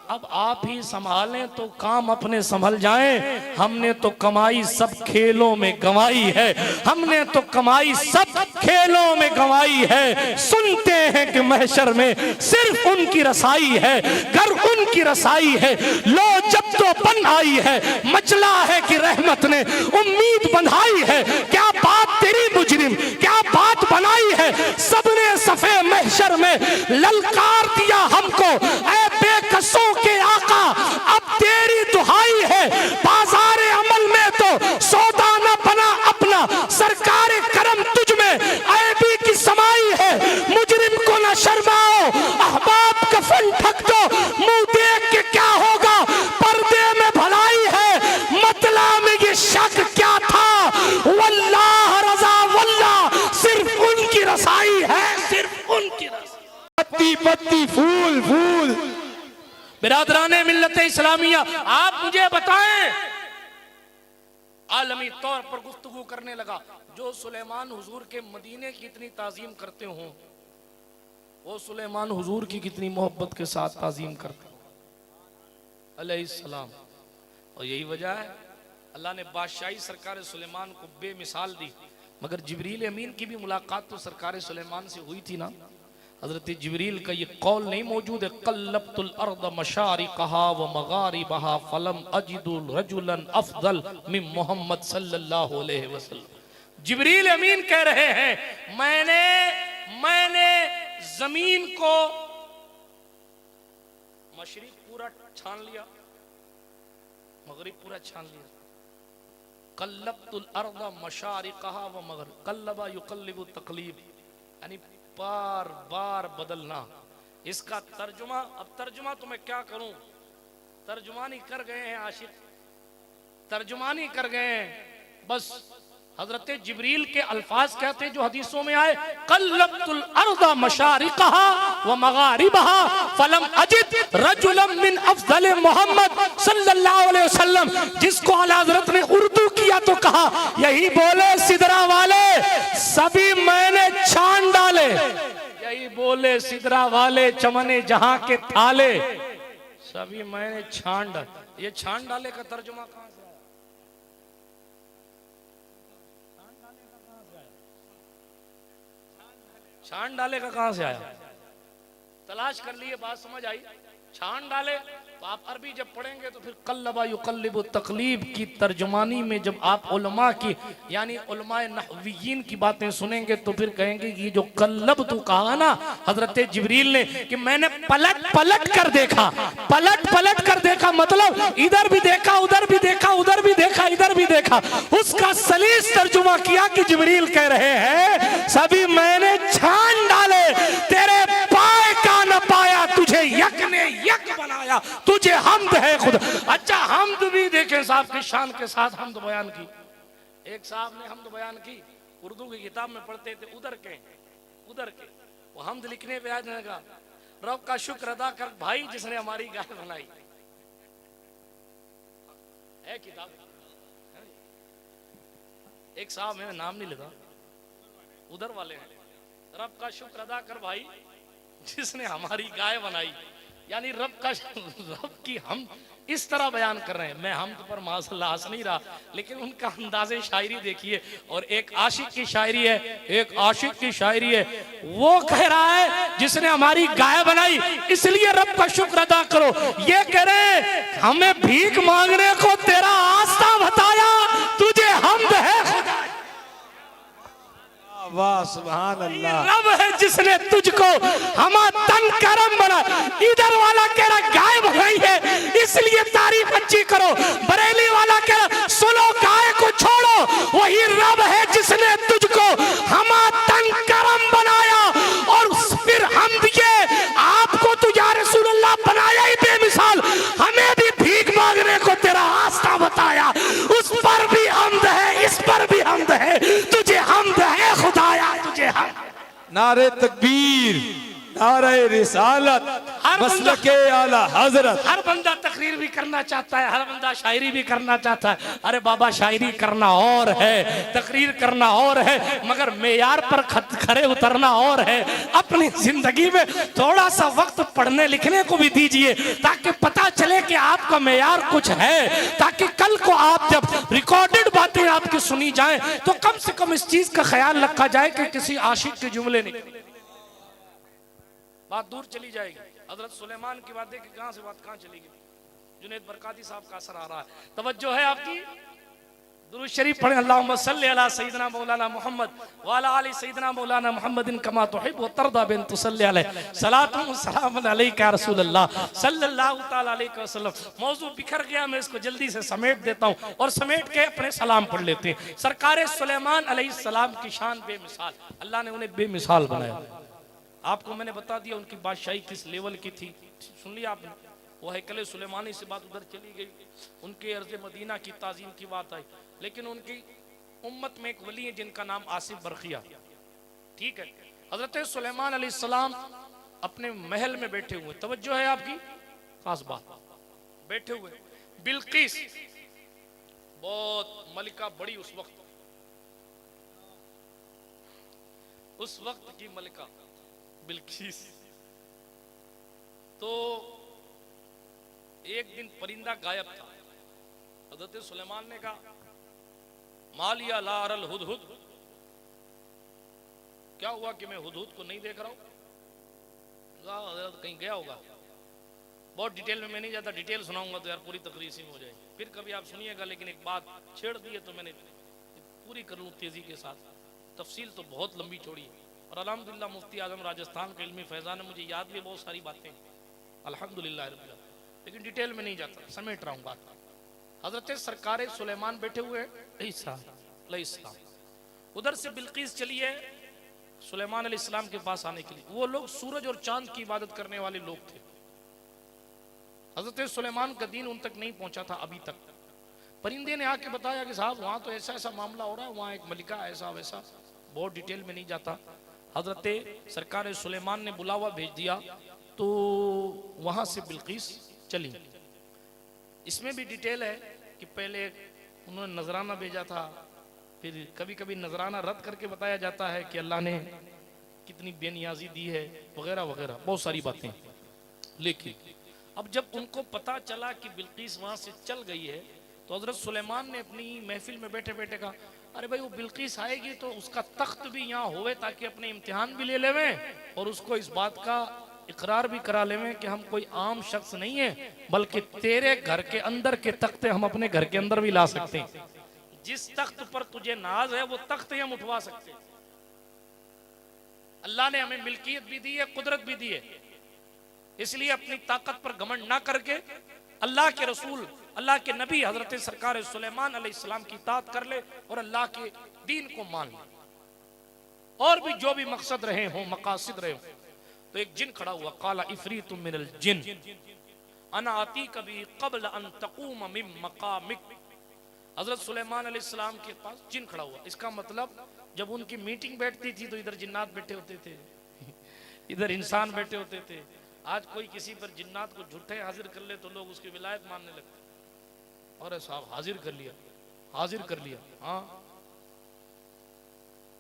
अब आप ही संभालें तो काम अपने संभल जाएं। हमने तो कमाई सब खेलों में गंवाई है, हमने तो कमाई सब खेलों में गंवाई है। सुनते हैं कि महशर में सिर्फ उनकी रसाई है, घर उनकी रसाई है। लो जब तो बन आई है, मचला है कि रहमत ने उम्मीद बंधाई है। क्या बात तेरी मुजरिम, क्या बात बनाई है, सबने सफे महशर में ललकार दिया हमको। ऐ बेकसों के आका अब तेरी दुहाई है, बाजार अमल में तो सौदा न बना अपना, सरकार करम तुझ में ऐबी की समाई है। मुजरिम को न शर्माओ, अहबाब कफन ढक दो, मुंह देख के क्या होगा, पर्दे में भलाई है। मतलब में ये शक क्या था, वल्लाह रजा वल्लाह सिर्फ उनकी रसाई है, सिर्फ उनकी रसाई। पत्ती पत्ती फूल फूल। बिरादराने मिल्लत इस्लामिया, आप मुझे बताएं, आलमी तौर पर गुफ्तगू करने लगा, जो सुलेमान हुजूर के मदीने की इतनी ताजीम करते हो, वो सुलेमान हुजूर की कितनी मोहब्बत के साथ ताजीम करते हो अलैहिस्सलाम। और यही वजह है अल्लाह ने बादशाही सरकार सुलेमान को बेमिसाल दी। मगर जिब्रील अमीन की भी मुलाकात तो सरकार सुलेमान से हुई थी ना। हजरत जिब्रील का ये कौल नहीं मौजूद है, कल्लब्तुल अर्द मशारिकहा व मगारिबहा फलम अजिदुल रजुलन अफदल मिन मोहम्मद सल्लल्लाहु अलैहि वसल्लम। जिब्रील अमीन कह रहे हैं मैंने जमीन को मशरिक पूरा छान लिया, मगरिब पूरा छान लिया। कल्लब्तुल अर्द मशारिकहा व मगरिब, कल्लबा युकल्लिबु तकलीब, यानी बार बार बदलना। इसका तर्जुमा, अब तर्जुमा तो मैं क्या करूं, तर्जुमानी कर गए हैं आशिक, तर्जुमानी कर गए हैं। बस हजरत जिब्रील के अल्फाज कहते हैं जो हदीसों में आए, कल्लब्तुल अर्दा मशारिकहा व मगारिबहा फलम अजिद रजुलन मिन अफजल मोहम्मद सल्लल्लाहु अलैहि वसल्लम। जिसको आला हजरत ने उर्दू किया तो कहा यही बोले सिदरा वाले सभी मैंने छान डाले, यही बोले सिदरा वाले चमने जहां के थाले सभी मैंने छान डाले। ये छान डाले का तर्जुमा कहां से? छान डाले का कहां से आया? तलाश कर लिए, बात समझ आई। छान डाले तो आप अरबी जब पढ़ेंगे तो फिर कल्लबा युकल्लिबु तकलीब की तर्जुमानी में जब आप उलमा की यानी उलमाए नहवियीन की बातें सुनेंगे तो फिर कहेंगे कि जो कल्लब तू कहा ना हजरत जिब्रील ने कि मैंने पलट पलट कर देखा, पलट पलट कर देखा, मतलब इधर भी देखा, उधर भी देखा, उधर भी देखा, इधर भी देखा। उसका सलीस तर्जुमा किया कि जिब्रील कह रहे हैं सभी मैंने छान डाले, तेरे पाए का न पाया, तुझे यक ने यक बनाया, तुझे हमद है खुद। अच्छा हमद भी देखें साहब की शान के साथ हमद बयान की। एक साहब ने हमद बयान की, उर्दू की किताब में पढ़ते थे, उधर के वो हमद लिखने पे आ जाएगा, रब का शुक्र अदा कर भाई जिसने हमारी गाय बनाई। है किताब, एक साहब मैं नाम नहीं लेता, उधर वाले हैं, रब का शुक्र अदा कर भाई जिसने हमारी गाय बनाई। यानी रब की हम इस तरह बयान कर रहे हैं। मैं हम तो पर माशाल्लाह हंस नहीं रहा, लेकिन उनका अंदाज़े शायरी देखिए। और एक आशिक की शायरी है, एक आशिक की शायरी है, वो कह रहा है जिसने हमारी गाय बनाई इसलिए रब का शुक्र अदा करो। ये कह रहे हमें भीख मांगने को तेरा आस्था बताया, तुझे हमद है खुदा। वाह सुभान अल्लाह। रब है जिसने तुझको हमारा तन करम बना। इधर वाला कह रहा गाय बनाई है इसलिए तारीफ अच्छी करो, बरेली वाला कह रहा सुनो गाय को छोड़ो। वही रब है जिसने तुझको हमारा तन करम बनाया और फिर हम दिए आपको तो या रसूलुल्लाह बनाया ही बेमिसाल, हमें भी भीख मांगने को तेरा आस्था बताया। उस पर भी हमद है, इस पर भी हमद है, तुझे हमद है खुदाया, तुझे हम। नारे तकबीर, नारे रिसालत, मसलके आला हजरत। हर बंदा तकरीर भी करना चाहता है, हर बंदा शायरी भी करना चाहता है। अरे बाबा शायरी करना और है, तकरीर करना और है, मगर मेयार पर खरे उतरना और है। अपनी जिंदगी में थोड़ा सा वक्त पढ़ने लिखने को भी दीजिए ताकि पता चले कि आपका मेयार कुछ है, ताकि कल को आप जब रिकॉर्डेड बातें आपकी सुनी जाए तो कम से कम इस चीज का ख्याल रखा जाए कि किसी आशिक के जुमले नहीं, बात दूर चली जाएगी। हजरत सुलेमान की बात देखिए कहां से बात कहां चली गई। जुनैद बरकाती साहब का असर आ रहा है, तवज्जो है आपकी। दुरूद शरीफ पढ़ें, अल्लाहुम्मा सल्ली अला सय्यिदना मौलाना मोहम्मद व अला आलि सय्यिदना मौलाना मोहम्मदिन कमा तुहिब्बु व तर्दा बिन तुसल्ली अलैहि सलातु व सलामुन अलैका या रसूल अल्लाह सल्लल्लाहु तआला अलैहि वसल्लम। मौजू बिखर गया, मैं इसको जल्दी से समेट देता हूं और समेट के अपने सलाम पढ़ लेते हैं। सरकार सुलेमान अलैहिस्सलाम की शान बेमिसाल, अल्लाह ने उन्हें बेमिसाल बनाया। आपको मैंने बता दिया उनकी बादशाही किस लेवल की थी, सुन लिया आपने। वो हैकले सुलेमानी से बात उधर चली गई, उनके अर्ज़ मदीना की ताज़ीम की बात आई। लेकिन उनकी उम्मत में एक वली है जिनका नाम आसिफ बरखिया, ठीक है। हजरत सुलेमान अलैहिस्सलाम अपने महल में बैठे हुए, तवज्जो है आपकी, खास बात, बैठे हुए। बिल्किस बहुत मलिका बड़ी उस वक्त की मलिका बिल्किस। तो एक दिन परिंदा गायब था। हजरत सुलेमान ने कहा मालिया ला अरल हुदहुद, क्या हुआ कि मैं हुदहुद को नहीं देख रहा हूं? हजरत कहीं गया होगा। बहुत डिटेल में मैं नहीं जाता, डिटेल सुनाऊंगा तो यार पूरी तकरीर सी हो जाएगी, फिर कभी आप सुनिएगा। लेकिन एक बात छेड़ दी है तो मैंने पूरी कर लूं तेजी के साथ। तफसील तो बहुत लंबी चौड़ी है और अल्हम्दुलिल्लाह मुफ्ती आजम राजस्थान के इल्मी फैज़ान ने मुझे याद भी बहुत सारी बातें अल्हम्दुलिल्लाह रब्बिल आलमीन, लेकिन डिटेल में नहीं जाता, समेट रहा हूँ बात। हजरत सरकार सुलेमान बैठे हुए अलैहिस्सलाम, उधर से बिल्किस चली है सुलेमान अलैहिस्सलाम के पास आने के लिए। वो लोग सूरज और चांद की इबादत करने वाले लोग थे। हजरत सुलेमान का दीन उन तक नहीं पहुंचा था अभी तक। परिंदे ने आके बताया कि साहब वहां तो ऐसा ऐसा मामला हो रहा है, वहां एक मलिका ऐसा वैसा, बहुत डिटेल में नहीं जाता। हजरत सरकार सुलेमान ने बुलावा भेज दिया तो वहां से बिल्किस चली। इसमें भी डिटेल है कि पहले उन्होंने नजराना भेजा था, फिर कभी कभी नजराना रद्द करके बताया जाता है कि अल्लाह ने कितनी बेनियाजी दी है वगैरह वगैरह, बहुत सारी बातें। लेकिन अब जब उनको पता चला कि बिल्किस वहां से चल गई है तो हजरत सुलेमान ने अपनी महफिल में बैठे बैठे कहा अरे भाई वो बिल्किस आएगी तो उसका तख्त भी यहाँ होवे ताकि अपने इम्तिहान भी ले लेवें और उसको इस बात का इकरार भी करा लेवें कि हम कोई आम शख्स नहीं है, बल्कि तेरे घर के अंदर के तख्ते हम अपने घर के अंदर भी ला सकते हैं। जिस तख्त पर तुझे नाज है वो तख्त हम उठवा सकते हैं। अल्लाह ने हमें मिल्कियत भी दी है, कुदरत भी दी है, इसलिए अपनी ताकत पर घमंड ना करके अल्लाह के रसूल, अल्लाह के नबी हजरत सरकार सुलेमान अलैहिस्सलाम की इताअत कर ले और अल्लाह के दीन को मान ले, और भी जो भी मकसद रहे हो, मकासिद रहे हो। तो एक जिन खड़ा हुआ, काला इफरीतु मिनल जिन अना आती कभी कबल अन तकूम मिन मकामिक। हजरत सुलेमान अलैहिस्सलाम के पास जिन खड़ा हुआ, इसका मतलब जब उनकी मीटिंग बैठती थी तो इधर जिन्नात बैठे होते थे, इधर इंसान बैठे होते थे, आज कोई किसी पर जिन्नात को झूठे हाजिर कर ले तो लोग उसकी विलायत मानने लगते। अरे साहब हाजिर कर लिया, हाजिर कर लिया। हाँ,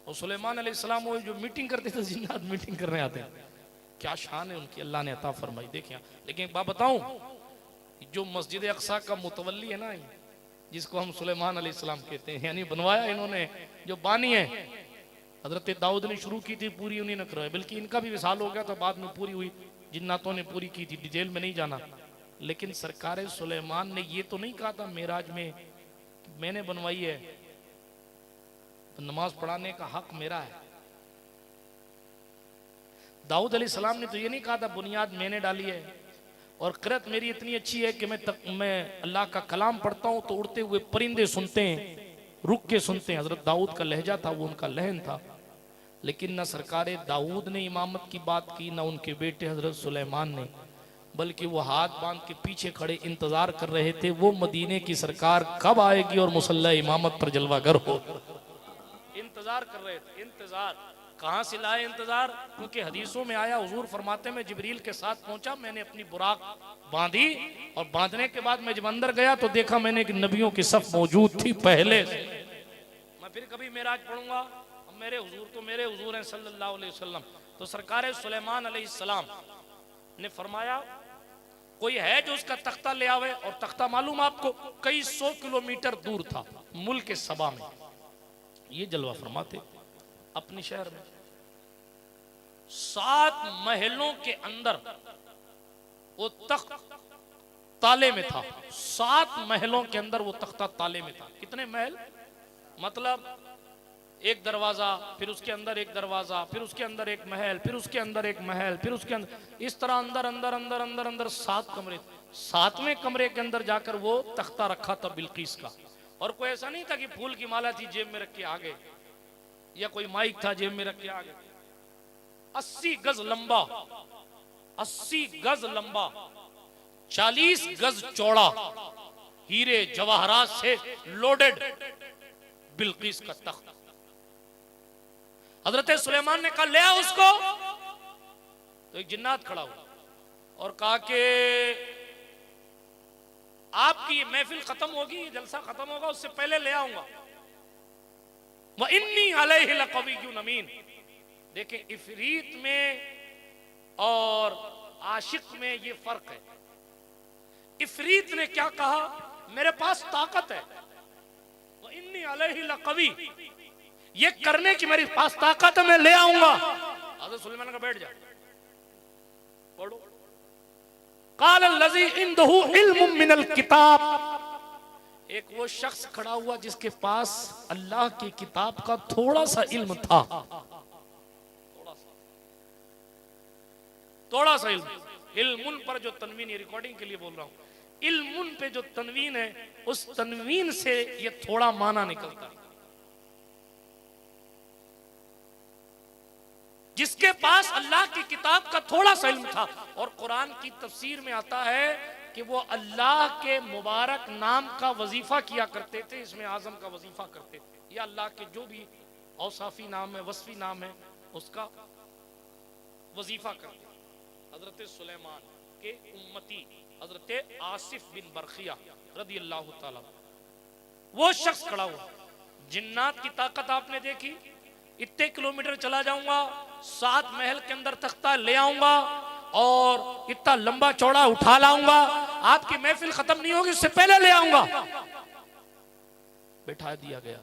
और सुलेमान अलैहिस्सलाम वो जो मीटिंग करते थे, जिन्नात मीटिंग करने आते हैं, क्या शान है उनकी, अल्लाह ने अता फरमाई। देखिए, लेकिन एक बात बताऊं, जो मस्जिद अक्सा का मुतवल्ली है ना, जिसको हम सुलेमान अलैहिस्सलाम कहते हैं, यानी बनवाया इन्होंने, जो बानी है, हजरत दाऊद ने शुरू की थी, पूरी उन्हीं ने करवाई। बल्कि इनका भी विसाल हो गया था, बाद में पूरी हुई, जिन्नातों ने पूरी की थी, डिटेल में नहीं जाना। लेकिन सरकार सुलेमान ने ये तो नहीं कहा था मेराज में मैंने बनवाई है, तो नमाज पढ़ाने का हक मेरा है। दाऊद अलैहिस्सलाम ने तो ये नहीं कहा था बुनियाद मैंने डाली है, और क़िरात मेरी इतनी अच्छी है कि मैं अल्लाह का कलाम पढ़ता हूँ तो उड़ते हुए परिंदे सुनते हैं, रुक के सुनते हैं। हजरत दाऊद का लहजा था, वो उनका लहन था। लेकिन न सरकार दाऊद ने इमामत की बात की, न उनके बेटे हजरत सुलेमान ने, बल्कि वो हाथ बांध के पीछे खड़े इंतजार कर रहे थे वो मदीने की सरकार कब आएगी और मुसल्ला इमामत पर जलवागर हो। इंतजार कर रहे थे। इंतजार कहां से लाए इंतजार? क्योंकि हदीसों में आया, हुजूर फरमाते में जिब्रील के साथ पहुंचा, मैंने अपनी बुराक बांधी, और बांधने के बाद मैं जब अंदर गया तो देखा मैंने कि नबियों की सफ मौजूद थी पहले से। मैं फिर कभी मेराज पढ़ूंगा, मेरे हुजूर तो मेरे हुजूर हैं सल्लल्लाहु अलैहि वसल्लम। तो सरकार सुलेमान अलैहिस्सलाम ने फरमाया कोई है जो उसका तख्ता ले आवे, और तख्ता मालूम आपको कई 100 किलोमीटर दूर था, मुल्क सबा में। ये जलवा फरमाते अपने शहर में 7 महलों के अंदर वो तख्त ताले में था। 7 महलों के अंदर वो तख्ता ताले में था। कितने महल? मतलब एक दरवाजा, फिर उसके अंदर एक दरवाजा, फिर उसके अंदर एक महल, फिर उसके अंदर एक महल, फिर उसके अंदर, इस तरह अंदर अंदर अंदर अंदर अंदर 7 कमरे। 7वें कमरे के अंदर जाकर वो तख्ता रखा था बिल्किस का। और कोई ऐसा नहीं था कि फूल की माला थी जेब में रख के आगे, या कोई माइक था जेब में रख के आगे। 80 गज लंबा, 80 गज लंबा, 40 गज चौड़ा, हीरे जवाहरात से लोडेड बिल्किस का तख्त। हजरत सुलेमान ने कहा ले आओ उसको। तो एक जिन्नात खड़ा हुआ और कहा कि आपकी ये महफिल खत्म होगी, ये जलसा खत्म होगा, उससे पहले ले आऊंगा। व इन्नी अलैहि लक़विय्युन अमीन। देखें, इफरीत में और आशिक में ये फर्क है। इफरीत ने क्या कहा? मेरे पास ताकत है। व इन्नी अलैहि लक़वी, ये करने की मेरे पास ताकत है, मैं ले आऊंगा। हज़रत सुलेमान का बैठ जा, पढ़ो। क़ाल लज़ी इंदहु इल्मुम मिनल किताब। एक वो शख्स खड़ा हुआ जिसके पास अल्लाह की किताब का थोड़ा सा इल्म था, थोड़ा सा इल्म। इल्मुन पर जो तनवीन, ये रिकॉर्डिंग के लिए बोल रहा हूं, इल्मुन पे जो तनवीन है, उस तनवीन से ये थोड़ा माना निकलता है। जिसके पास अल्लाह की किताब का थोड़ा सा इल्म था। और कुरान की तफसीर में आता है कि वो अल्लाह के मुबारक नाम का वजीफा किया करते थे, इसमें आजम का वजीफा करते थे, या अल्लाह के जो भी औसाफी नाम है, वस्फी नाम है, उसका वजीफा करते। हजरत सुलेमान के उम्मती हजरत आसिफ बिन बरखिया रदी अल्लाह ताला, वो शख्स खड़ा हुआ। जिन्नात की ताकत आपने देखी, इतने किलोमीटर चला जाऊंगा, 7 महल के अंदर तख्ता ले आऊंगा, और इतना लंबा चौड़ा उठा लाऊंगा, आपकी महफिल खत्म नहीं होगी, उससे पहले ले आऊंगा। बैठा दिया गया,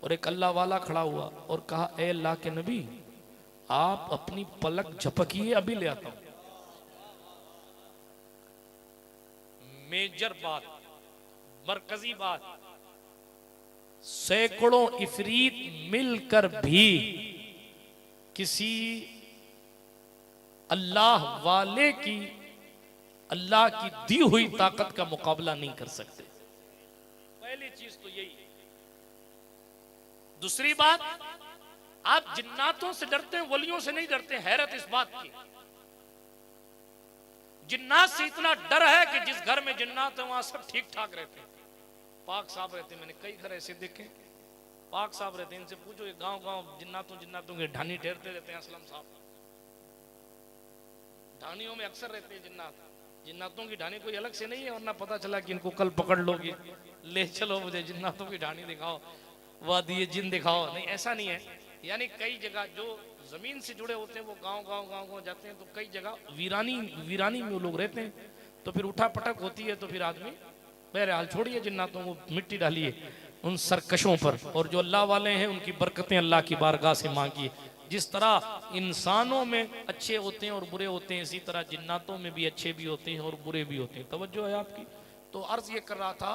और एक अल्लाह वाला खड़ा हुआ और कहा, ए अल्लाह के नबी, आप अपनी पलक झपकिए, अभी ले आता हूं। मेजर बात, मरकजी बात, सैकड़ों इफरीत मिलकर भी किसी अल्लाह वाले की, अल्लाह की दी हुई ताकत का मुकाबला नहीं कर सकते। पहली चीज तो यही। दूसरी बात, आप जिन्नातों से डरते हैं, वलियों से नहीं डरते। हैरत इस बात की, जिन्नात से इतना डर है कि जिस घर में जिन्नात है वहां सब ठीक ठाक रहते हैं, पाक साफ रहते हैं। मैंने कई घर ऐसे देखे, पाक साफ रहते हैं। इनसे पूछो, ये गांव गांव जिन्नातों के ढानी ठहरते रहते हैं, असलम साहब ढानियों में अक्सर रहते हैं जिन्नात। जिन्नातों की ढानी कोई अलग से नहीं है, वरना पता चला कि इनको कल पकड़ लोगे, ले चलो मुझे जिन्नातों की ढानी दिखाओ, वादी जिन दिखाओ। नहीं, ऐसा नहीं है। यानी कई जगह जो जमीन से जुड़े होते हैं वो गांव जाते हैं, तो कई जगह वीरानी में वो लोग रहते हैं, तो फिर उठा पटक होती है, तो फिर आदमी बहरहाल छोड़िए जिन्नातों को, मिट्टी डालिए उन सरकशों पर, और जो अल्लाह वाले हैं उनकी बरकतें अल्लाह की बारगाह से मांगिए। जिस तरह इंसानों में अच्छे होते हैं और बुरे होते हैं, इसी तरह जिन्नातों में भी अच्छे भी होते हैं और बुरे भी होते हैं। तवज्जो है आपकी। तो अर्ज ये कर रहा था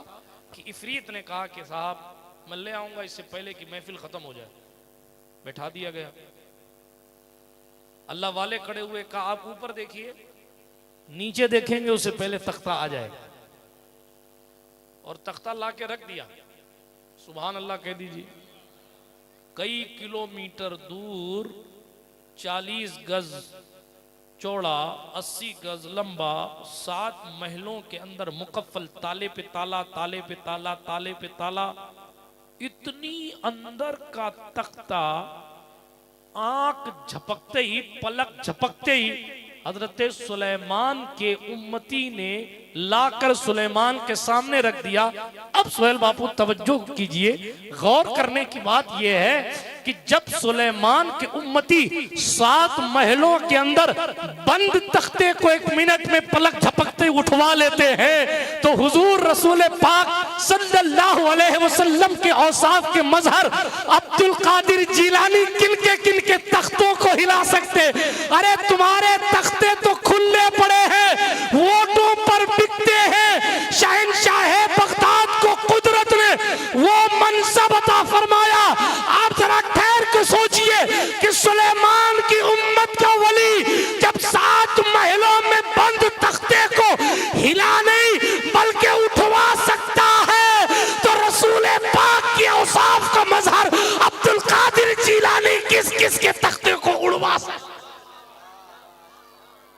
कि इफरीत ने कहा कि साहब मैं ले आऊंगा इससे पहले कि महफिल खत्म हो जाए। बैठा दिया गया। अल्लाह वाले खड़े हुए, कहा आप ऊपर देखिए, नीचे देखेंगे उससे पहले तख्ता आ जाएगा, और तख्ता ला के रख दिया। सुभान अल्लाह कह दीजिए। कई किलोमीटर दूर 40 गज चौड़ा, 80 गज लंबा, 7 महलों के अंदर मुकफ्फल, ताले पे ताला, ताले पे ताला, ताले पे ताला, इतनी अंदर का तख्ता, आंख झपकते ही, पलक झपकते ही हजरत सुलेमान के उम्मती ने लाकर सुलेमान के सामने रख दिया। अब सुहेल बापू तवज्जो कीजिए, गौर करने की बात यह है कि जब सुलेमान के उम्मती 7 महलों के अंदर बंद तख्ते को 1 मिनट में पलक झपकते उठवा लेते हैं, तो हुजूर रसूल पाक सल्लल्लाहु अलैहि वसल्लम के औसाफ के मजहर अब्दुल कादिर जिलानी किनके तख्तों को हिला सकते? अरे तुम्हारे तख्ते तो खुले पड़े हैं, वोटों पर बिकते हैं। शहंशाह बगदाद को कुदरत ने वो मनसब अता फरमाया। आप जरा ठहर के सोचिए कि सुलेमान की उम्मत का वली जब 7 महलों में बंद तख्ते को हिला नहीं बल्कि उठवा सकता है, तो रसूल पाक की औसाफ का मजहर अब्दुल कादिर जिलानी किस के तख्ते को उड़वा सकता?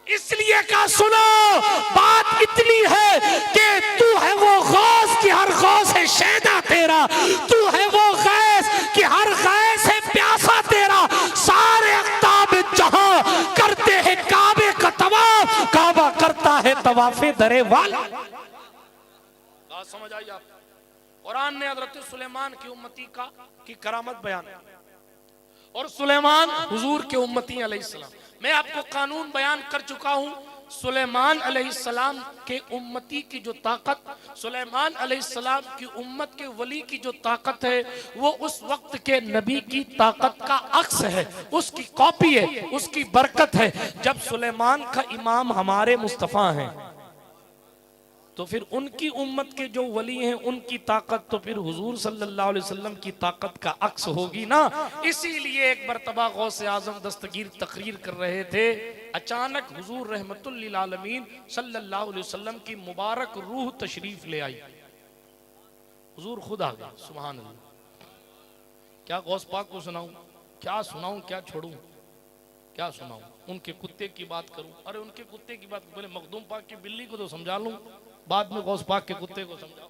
इसलिए का सुनो, बात इतनी है कि तू है वो गौस कि हर गौस है शैदा तेरा, तू है वो गैस कि हर गैस है प्यासा तेरा। सारे अख्ताब जहां करते हैं काबे का तवाफ, काबा करता है तवाफे दरे वाला। बात समझ आई आप? कुरान ने हजरत सुलेमान की उम्मती की करामत बयान, और सुलेमान हुजूर के उम्मती अलैहिस्सलाम। मैं आपको कानून बयान कर चुका हूं। सुलेमान अलैहिस्सलाम के उम्मती की जो ताकत, सुलेमान अलैहिस्सलाम की उम्मत के वली की जो ताकत है, वो उस वक्त के नबी की ताकत का अक्स है, उसकी कॉपी है, उसकी बरकत है। जब सुलेमान का इमाम हमारे मुस्तफ़ा हैं, तो फिर उनकी उम्मत के जो वली हैं उनकी ताकत तो फिर हुजूर सल्लल्लाहु अलैहि वसल्लम की ताकत का अक्स होगी ना। इसीलिए एक मरतबा गौसे आजम दस्तगीर तकरीर कर रहे थे, अचानक हुजूर रहमतुल लिल आलमीन सल्लल्लाहु अलैहि वसल्लम की मुबारक रूह तशरीफ ले आई। हुजूर खुद आ गए। सुभान अल्लाह। क्या गौस पाक को सुनाऊं, क्या सुनाऊं, क्या छोड़ूं, क्या सुनाऊं? उनके कुत्ते की बात करूं? अरे उनके कुत्ते की बात, पहले मखदूम पाक की बिल्ली को तो समझा लूं, बाद में गौस पाक के कुत्ते को समझाओ।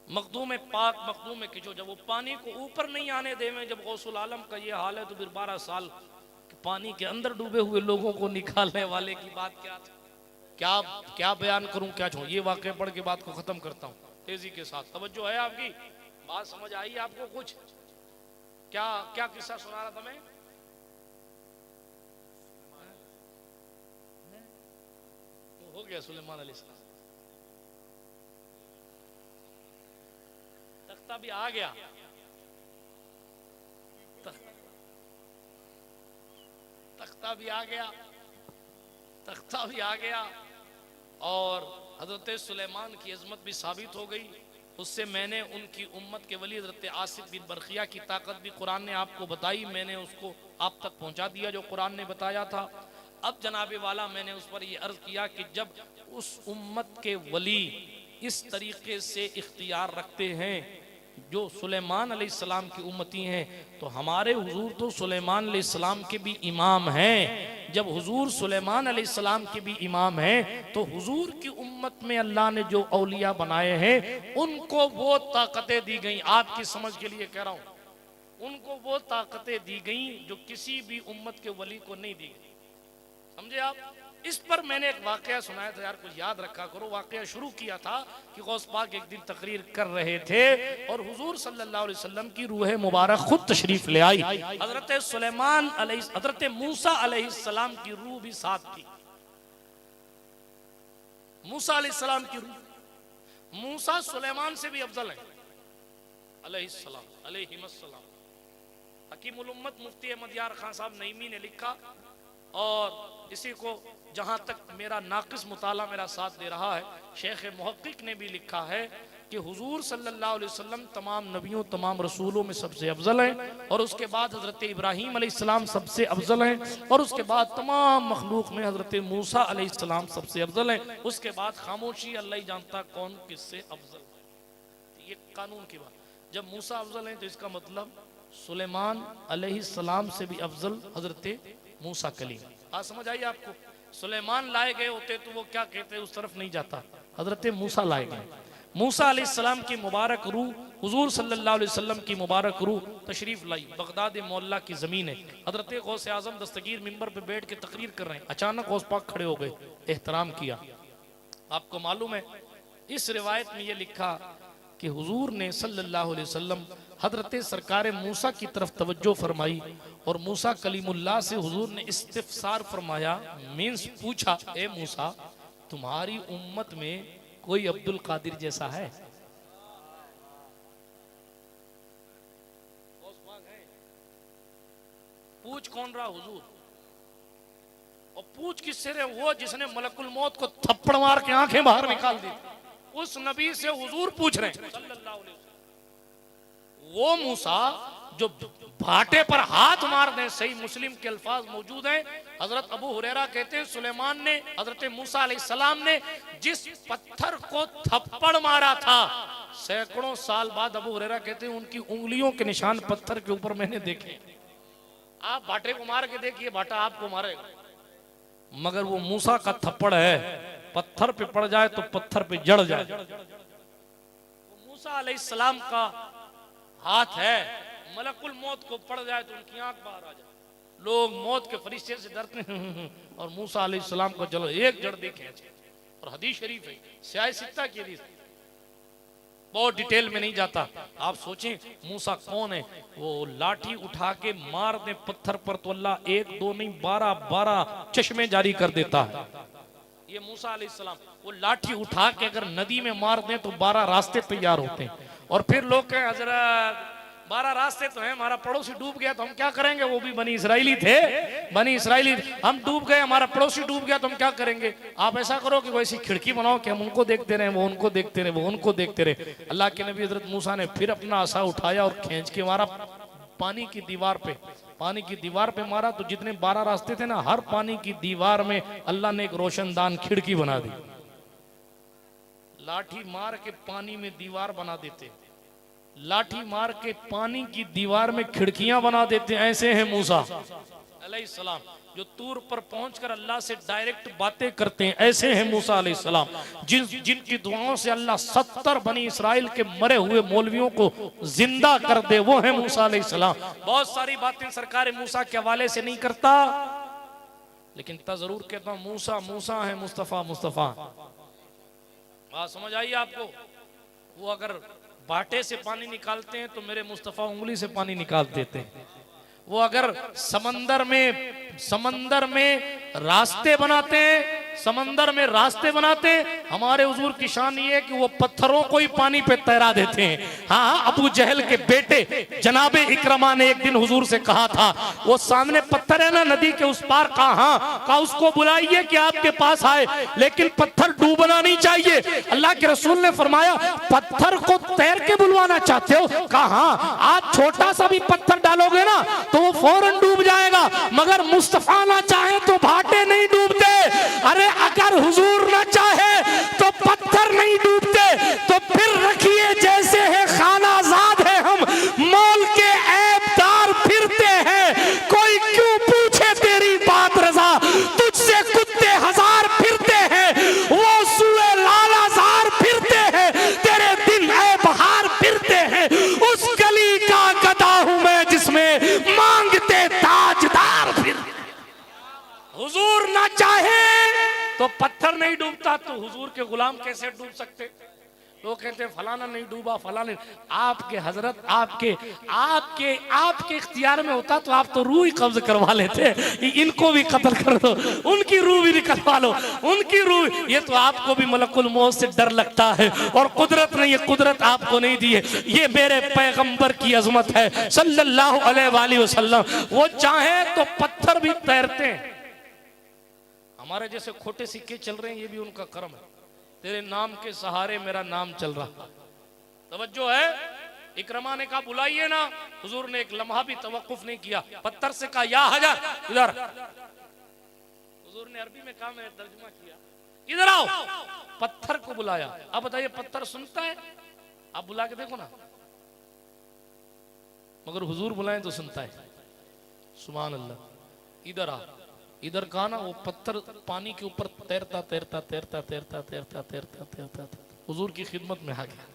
मखदूम पाक, मखदूम किचो, जब वो पानी को ऊपर नहीं आने देवे, जब गौसुल आलम का ये हाल है, तो फिर 12 साल पानी के अंदर डूबे हुए लोगों को निकालने वाले की बात क्या बयान करूं, क्या छोड़ूं? ये वाकया पढ़ के बात को खत्म करता हूं तेजी के साथ। तवज्जो है आपकी? बात समझ आई आपको? कुछ क्या किस्सा सुना रहा था मैं? हो गया सुलेमान अलैहिस्सलाम, तख्ता भी आ गया, तख्ता भी आ गया, तख्ता भी आ गया, और हजरत सुलेमान की अजमत भी साबित हो गई। उससे मैंने उनकी उम्मत के वली हजरत आसिफ बिन बरखिया की ताकत भी कुरान ने आपको बताई, मैंने उसको आप तक पहुंचा दिया जो कुरान ने बताया था। अब जनाबे वाला मैंने उस पर यह अर्ज किया कि जब उस उम्मत के वली इस तरीके से इख्तियार रखते हैं जो सुलेमान अलैहिस्सलाम की उम्मती हैं, तो हमारे हुजूर तो सुलेमान अलैहिस्सलाम के भी इमाम हैं। जब हुजूर सुलेमान अलैहिस्सलाम के भी इमाम हैं, तो हुजूर की उम्मत में अल्लाह ने जो औलिया बनाए हैं उनको वो ताकतें दी गई। आपकी समझ के लिए कह रहा हूं, उनको वो ताकतें दी गई जो किसी भी उम्मत के वली को नहीं दी गई। समझे आप? इस पर मैंने एक वाकया सुनाया था यार, कुछ याद रखा करो। वाकया शुरू किया था कि गौस पाक एक दिन तकरीर कर रहे थे और हुजूर सल्लल्लाहु अलैहि वसल्लम की रूह मुबारक खुद तशरीफ ले आई। हजरत सुलेमान हजरत मूसा अलैहिस्सलाम की रूह भी साथ थी। मूसा अलैहिस्सलाम की रूह, मूसा सुलेमान से भी अफजल है अलैहिस्सलाम। हकीमुल उम्मत मुफ्ती अहमद यार खान साहब नईमी ने लिखा, और इसी को जहां तक मेरा नाकिस मुताला मेरा साथ दे रहा है, शेख मुहक्किक ने भी लिखा है कि हुजूर सल्लल्लाहु अलैहि वसल्लम तमाम नबियों तमाम रसूलों में सबसे अफजल हैं, और उसके बाद हजरत इब्राहीम अलैहिस्सलाम सबसे अफजल हैं, और उसके बाद तमाम मखलूक में हजरत मूसा अलैहिस्सलाम सबसे अफजल हैं। उसके बाद खामोशी, अल्लाह ही जानता कौन किससे अफजल। ये कानून की बात, जब मूसा अफजल हैं तो इसका मतलब सुलेमान अलैहिस्सलाम से भी अफजल हजरत मूसा कलीम। आज समझ आई आपको? सुलेमान लाए गए होते तो वो क्या कहते, उस तरफ नहीं जाता, हजरत मूसा लाए गए। मूसा अलैहिस्सलाम की मुबारक रूह हुजूर सल्लल्लाहु अलैहि वसल्लम की मुबारक रूह तशरीफ लाई। बगदाद मोहल्ला की जमीन है। हजरत गौस आजम दस्तगीर मिंबर पे बैठ के तकरीर कर रहे हैं, अचानक गौस पाक खड़े हो गए, एहतराम किया। आपको मालूम है इस रिवायत में ये लिखा कि हुजूर ने सल्लल्लाहु अलैहि वसल्लम हजरत सरकार मूसा की तरफ तवज्जो फरमाई, और मूसा कलीमुल्लाह से हुजूर ने इस्तिफसार फरमाया, मीन्स पूछा, ए मूसा तुम्हारी उम्मत में कोई अब्दुल कादिर जैसा है? पूछ कौन रहा हुजूर, और पूछ किससे रहे? वो जिसने मलकुल मौत को थप्पड़ मार के आंखें बाहर निकाल दी, उस नबी से हुजूर पूछ रहे हैं सल्लल्लाहु अलैहि वसल्लम। वो मूसा जो भाटे पर हाथ मार दें, सही मुस्लिम के अल्फाज मौजूद हैं। हजरत अबू हुरैरा कहते हैं सुलेमान ने हजरत मूसा अलैहिस्सलाम ने जिस पत्थर को थप्पड़ मारा था, सैकड़ों साल बाद अबू हुरैरा कहते हैं उनकी उंगलियों के निशान पत्थर के ऊपर मैंने देखे। आप भाटे को मार के देखिए, भाटा आपको मारेगा, मगर वो मूसा का थप्पड़ है, पत्थर पे पड़ जाए तो पत्थर पे जड़ जाए। वो मूसा अलैहिस्सलाम का हाथ है, मलकुल मौत को पड़ जाए तो उनकी आंख बाहर आ जाए। लोग मौत के फरिश्ते से डरते हैं, और मूसा अलैहिस्सलाम को चलो एक जड़ देखे। और हदीस शरीफ है, स्याह सित्ता की हदीस, बहुत डिटेल में नहीं जाता। आप सोचें मूसा कौन है? वो लाठी उठा के मार दे पत्थर पर तो अल्लाह 1 2 नहीं 12 चश्मे जारी कर देता है। ये मूसा अलैहिस्सलाम, वो लाठी उठा के अगर नदी में मार दें तो 12 रास्ते तैयार होते हैं। और फिर लोग कहें हजरत 12 रास्ते तो हैं, हमारा पड़ोसी डूब गया तो हम क्या करेंगे? वो भी बनी इसराइली थे, बनी इसराइली, हम डूब गए, हमारा पड़ोसी डूब गया तो हम क्या करेंगे? आप ऐसा करो कि वैसी खिड़की बनाओ कि हम उनको देखते रहे, वो उनको देखते रहे, वो उनको देखते रहे। अल्लाह के नबी हजरत मूसा ने फिर अपना आसा उठाया और खींच के मारा पानी की दीवार पे, पानी की दीवार पे मारा तो जितने 12 रास्ते थे ना, हर पानी की दीवार में अल्लाह ने एक रोशनदान खिड़की बना दी। लाठी मार के पानी में दीवार बना देते, लाठी मार के पानी की दीवार में खिड़कियां बना देते। ऐसे हैं मूसा अलैहिस्सलाम जो तूर पर पहुंचकर अल्लाह से डायरेक्ट बातें करते हैं। ऐसे हैं मूसा अलैहिस्सलाम जिनकी दुआओं से अल्लाह 70 बनी इसराइल के मरे हुए मौलवियों को जिंदा कर दे, वो है मूसा अलैहिस्सलाम। बहुत सारी बातें सरकार मूसा के हवाले से नहीं करता, लेकिन जरूर कहता हूं मूसा मूसा है, मुस्तफा मुस्तफा। बात समझ आई आपको? वो अगर बाटे से पानी निकालते हैं तो मेरे मुस्तफा उंगली से पानी निकाल देते हैं। वो अगर समंदर में रास्ते बनाते हैं, समंदर में रास्ते बनाते हैं, हमारे हुजूर की शान ये है कि वो पत्थरों को ही पानी पे तैरा देते हैं। हाँ, अबू जहल के बेटे जनाबे इकरमा ने एक दिन हुजूर से कहा था, वो सामने पत्थर है ना नदी के उस पार, कहा उसको बुलाइए कि आपके पास आए, लेकिन पत्थर डूबना नहीं चाहिए। अल्लाह के रसूल ने फरमाया पत्थर को तैर के बुलवाना चाहते हो? कहा आप छोटा सा भी पत्थर डालोगे ना तो वो फौरन डूब जाएगा, मगर मुस्तफा ना चाहे तो भाटे नहीं डूबते। अरे अगर हुजूर ना चाहे तो पत्थर नहीं डूबते, तो फिर रखिए जैसे है खाना आजाद है, हम मौल के ऐबदार फिरते हैं, कोई क्यों पूछे तेरी बात रजा, तुझसे कुत्ते हजार फिरते हैं, वो सुए लालाजार फिरते हैं, तेरे दिन ऐ बहार फिरते हैं, उस गली का गदा हूं मैं पत्थर नहीं डूबता तो हुजूर के गुलाम कैसे डूब सकते? लोग कहते हैं फलाना नहीं डूबा, फलाना। आपके हजरत आपके आपके आपके इख्तियार में होता तो आप तो रूह ही कब्ज करवा लेते। इनको भी कत्ल कर दो, उनकी रूह भी निकलवा लो, उनकी रूह। ये तो आपको भी मलकुल मौत से डर लगता है और कुदरत ने ये कुदरत आपको नहीं दी है। ये मेरे पैगंबर की अजमत है सल्लल्लाहु अलैहि वसल्लम। वो चाहे तो पत्थर भी तैरते हैं। हमारे जैसे खोटे सिक्के चल रहे हैं, ये भी उनका करम है। तेरे नाम के सहारे मेरा नाम चल रहा। तवज्जो है। इकरमा ने कहा बुलाइए ना, हुजूर ने एक लम्हा भी तवक्कुफ नहीं किया, पत्थर से कहा या हजर इधर। हुजूर ने अरबी में कहा, मैंने तर्जुमा किया, इधर आओ। पत्थर को बुलाया। अब बताइए पत्थर सुनता है? आप बुला के देखो ना, मगर हुजूर बुलाएं तो सुनता है। सुभान अल्लाह। इधर आ। इधर कहा ना, वो पत्थर पानी के ऊपर तैरता तैरता तैरता तैरता तैरता तैरता तैरता हुजूर की खिदमत में आ गया।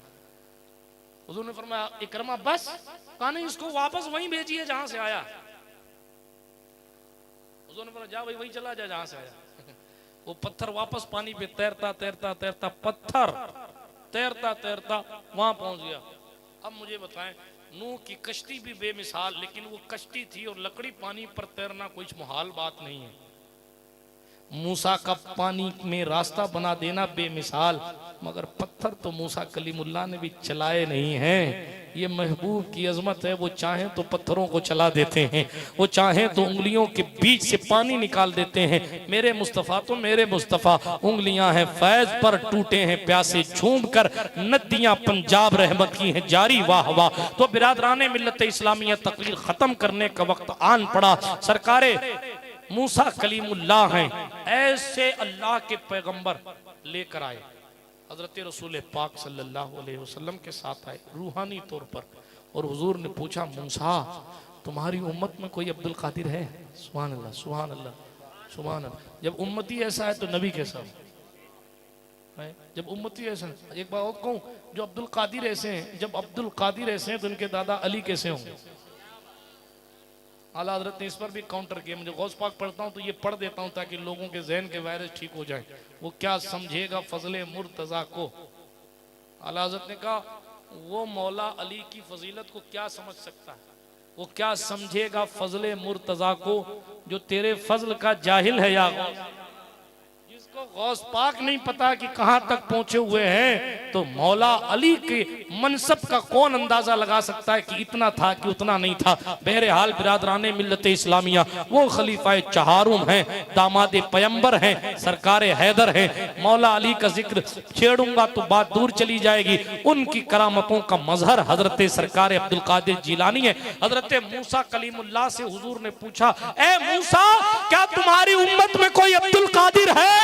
हुजूर ने फरमाया इकरमा बस। कहा नहीं, इसको वापस वहीं भेजिए जहां से आया। हुजूर ने फरमाया जा भाई, वहीं चला जा जहां से आया। वो पत्थर वापस पानी पे तैरता तैरता तैरता पत्थर तैरता तैरता वहां पहुंच गया। अब मुझे बताएं, नूह की कश्ती भी बेमिसाल, लेकिन वो कश्ती थी और लकड़ी पानी पर तैरना कोई मुहाल बात नहीं है। मूसा का पानी में रास्ता बना देना बेमिसाल, मगर पत्थर तो मूसा कलीमुल्लाह ने भी चलाए नहीं हैं। ये महबूब की अजमत है। वो चाहें तो पत्थरों को चला देते हैं, वो चाहें तो उंगलियों के बीच से पानी निकाल देते हैं। मेरे मुस्तफ़ा तो मेरे मुस्तफ़ा, उंगलियां हैं फैज पर टूटे हैं प्यासे, झूम कर नदियां पंजाब रहमत की हैं जारी वाह वाह। तो बिरादराने मिल्लत इस्लामिया तकरीर खत्म करने का वक्त आन पड़ा। सरकारे मूसा कलीमुल्लाह हैं, ऐसे अल्लाह के पैगंबर लेकर आए। हजरत रसूल पाक सल्लल्लाहु अलैहि वसल्लम के साथ आए रूहानी तौर पर। और हुजूर ने पूछा, मूसा तुम्हारी उम्मत में कोई अब्दुल कादिर है? सुभान अल्लाह सुभान अल्लाह सुभान अल्लाह। जब उम्मती ऐसा है तो नबी कैसा है? जब उम्मती ऐसा है। एक बात और कहूं, जो अब्दुल कादिर ऐसे हैं, जब अब्दुल कादिर ऐसे हैं तो उनके दादा अली कैसे होंगे? आला हजरत ने इस पर भी काउंटर किया। मुझे गौस पाक पढ़ता हूँ तो ये पढ़ देता हूँ ताकि लोगों के जहन के वायरस ठीक हो जाए। वो क्या समझेगा फजले मुर्तजा को? आला हजरत ने कहा, वो मौला अली की फजीलत को क्या समझ सकता है? वो क्या समझेगा फजले मुर्तजा को जो तेरे फजल का जाहिल है? या जिसको गौस पाक नहीं पता कि कहां तक पहुंचे हुए हैं, तो मौला अली के मनसब का कौन अंदाजा लगा सकता है कि इतना था कि उतना नहीं था? बहरहाल बिरादराने मिल्लत इस्लामिया, वो खलीफा चहारुम हैं, दामाद पैगंबर हैं, सरकार हैदर हैं। मौला अली का जिक्र छेड़ूंगा तो बात दूर चली जाएगी। उनकी करामतों का मजहर हजरत सरकार अब्दुल कादिर जिलानी है। हजरत मूसा कलीमुल्लाह से हुजूर ने पूछा, ए मूसा क्या तुम्हारी उम्मत में कोई अब्दुल कादिर है?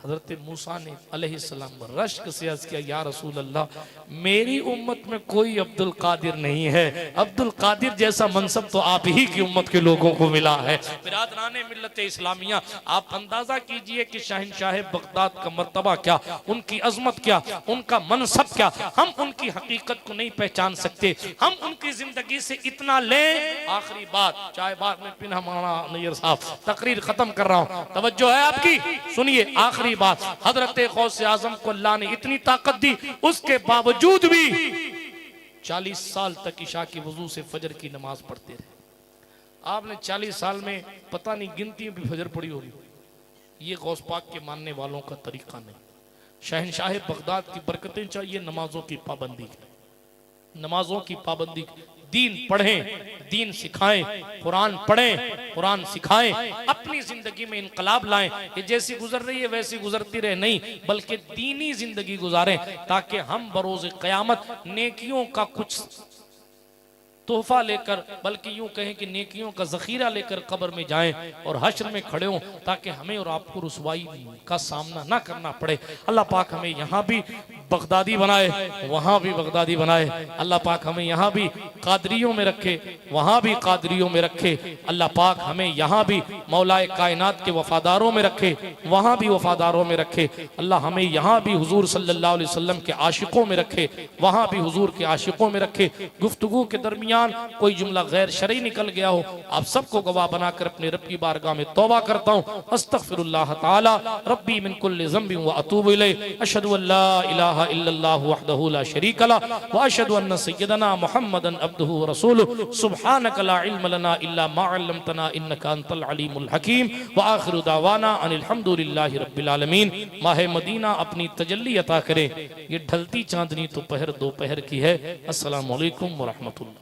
हजरत मूसा ने अलैहिस्सलाम रश्क से अर्ज किया, या रसूल अल्लाह मेरी उम्मत में कोई अब्दुल कादिर नहीं है। अब्दुल कादिर जैसा मनसब तो आप ही की उम्मत के लोगों को मिला है। बिरादराने मिल्लत इस्लामिया, आप अंदाजा कीजिए कि शहंशाह बगदाद का मर्तबा क्या, उनकी अजमत क्या, उनका मनसब क्या। हम उनकी हकीकत को नहीं पहचान सकते, हम उनकी जिंदगी से इतना लें। आखिरी बात, चाय बाग में पिन हमारा नैयर साहब, तकरीर खत्म कर रहा हूं, तवज्जो है आपकी, सुनिए। आखिरी बात, हजरत गौसे आजम को अल्लाह ने इतनी ताकत दी, उसके बावजूद भी 40 साल तक इशा की वजू से फजर की नमाज पढ़ते रहे। आपने 40 साल में पता नहीं गिनती भी फजर पड़ी होगी। ये गौस पाक के मानने वालों का तरीका नहीं। शहंशाह बगदाद की बरकतें चाहिए, नमाजों की पाबंदी, नमाजों की पाबंदी। दीन पढ़ें, दीन सिखाएं, कुरान पढ़ें, कुरान सिखाएं, अपनी जिंदगी में इनकलाब लाएं। ये जैसी गुजर रही है वैसी गुजरती रहे नहीं, बल्कि दीनी जिंदगी गुजारें, ताकि हम बरोज़ क़यामत नेकियों का कुछ तोहफा लेकर, बल्कि यूं कहें कि नेकियों का जखीरा लेकर कब्र में जाएं और हश्र में खड़े हों, ताकि हमें और आपको रुसवाई का सामना ना करना पड़े। अल्लाह पाक हमें यहाँ भी बगदादी बनाए, वहाँ भी बगदादी बनाए। अल्लाह पाक हमें यहाँ भी कादरियों में रखे, वहाँ भी कादरियों में रखे। अल्लाह पाक हमें यहाँ भी मौलाए कायनात के वफादारों में रखे, वहाँ भी वफादारों में रखे। अल्लाह हमें यहाँ भी हुजूर सल्लल्लाहु अलैहि वसल्लम के आशिकों में रखे, वहाँ भी हुजूर के आशिकों में रखे। गुफ्तगू के दरमियान दरमियान कोई जुमला गैर शरई निकल गया हो, आप सबको गवाह बनाकर अपने रब की बारगाह में तौबा करता हूँ। अस्तगफिरुल्लाह ताला रब्बी मिन कुल्लि ज़ंबिन व अतूबु इलैहि। अशहदु अल्ला इलाहा इल्लल्लाहु वहदहु ला शरीका लहु व अशहदु अन्न सय्यदना मुहम्मदन अब्दुहु व रसूलुहु। सुब्हानक ला इल्म लना इल्ला मा अल्लमतना इन्नका अंतल अलीमुल हकीम। व आखिरु दावाना अनिल हम्दुलिल्लाहि रब्बिल आलमीन। माह मदीना अपनी तजल्ली अता करे। ये ढलती चांदनी तो दोपहर की है। अस्सलामु अलैकुम व रहमतुल्लाह।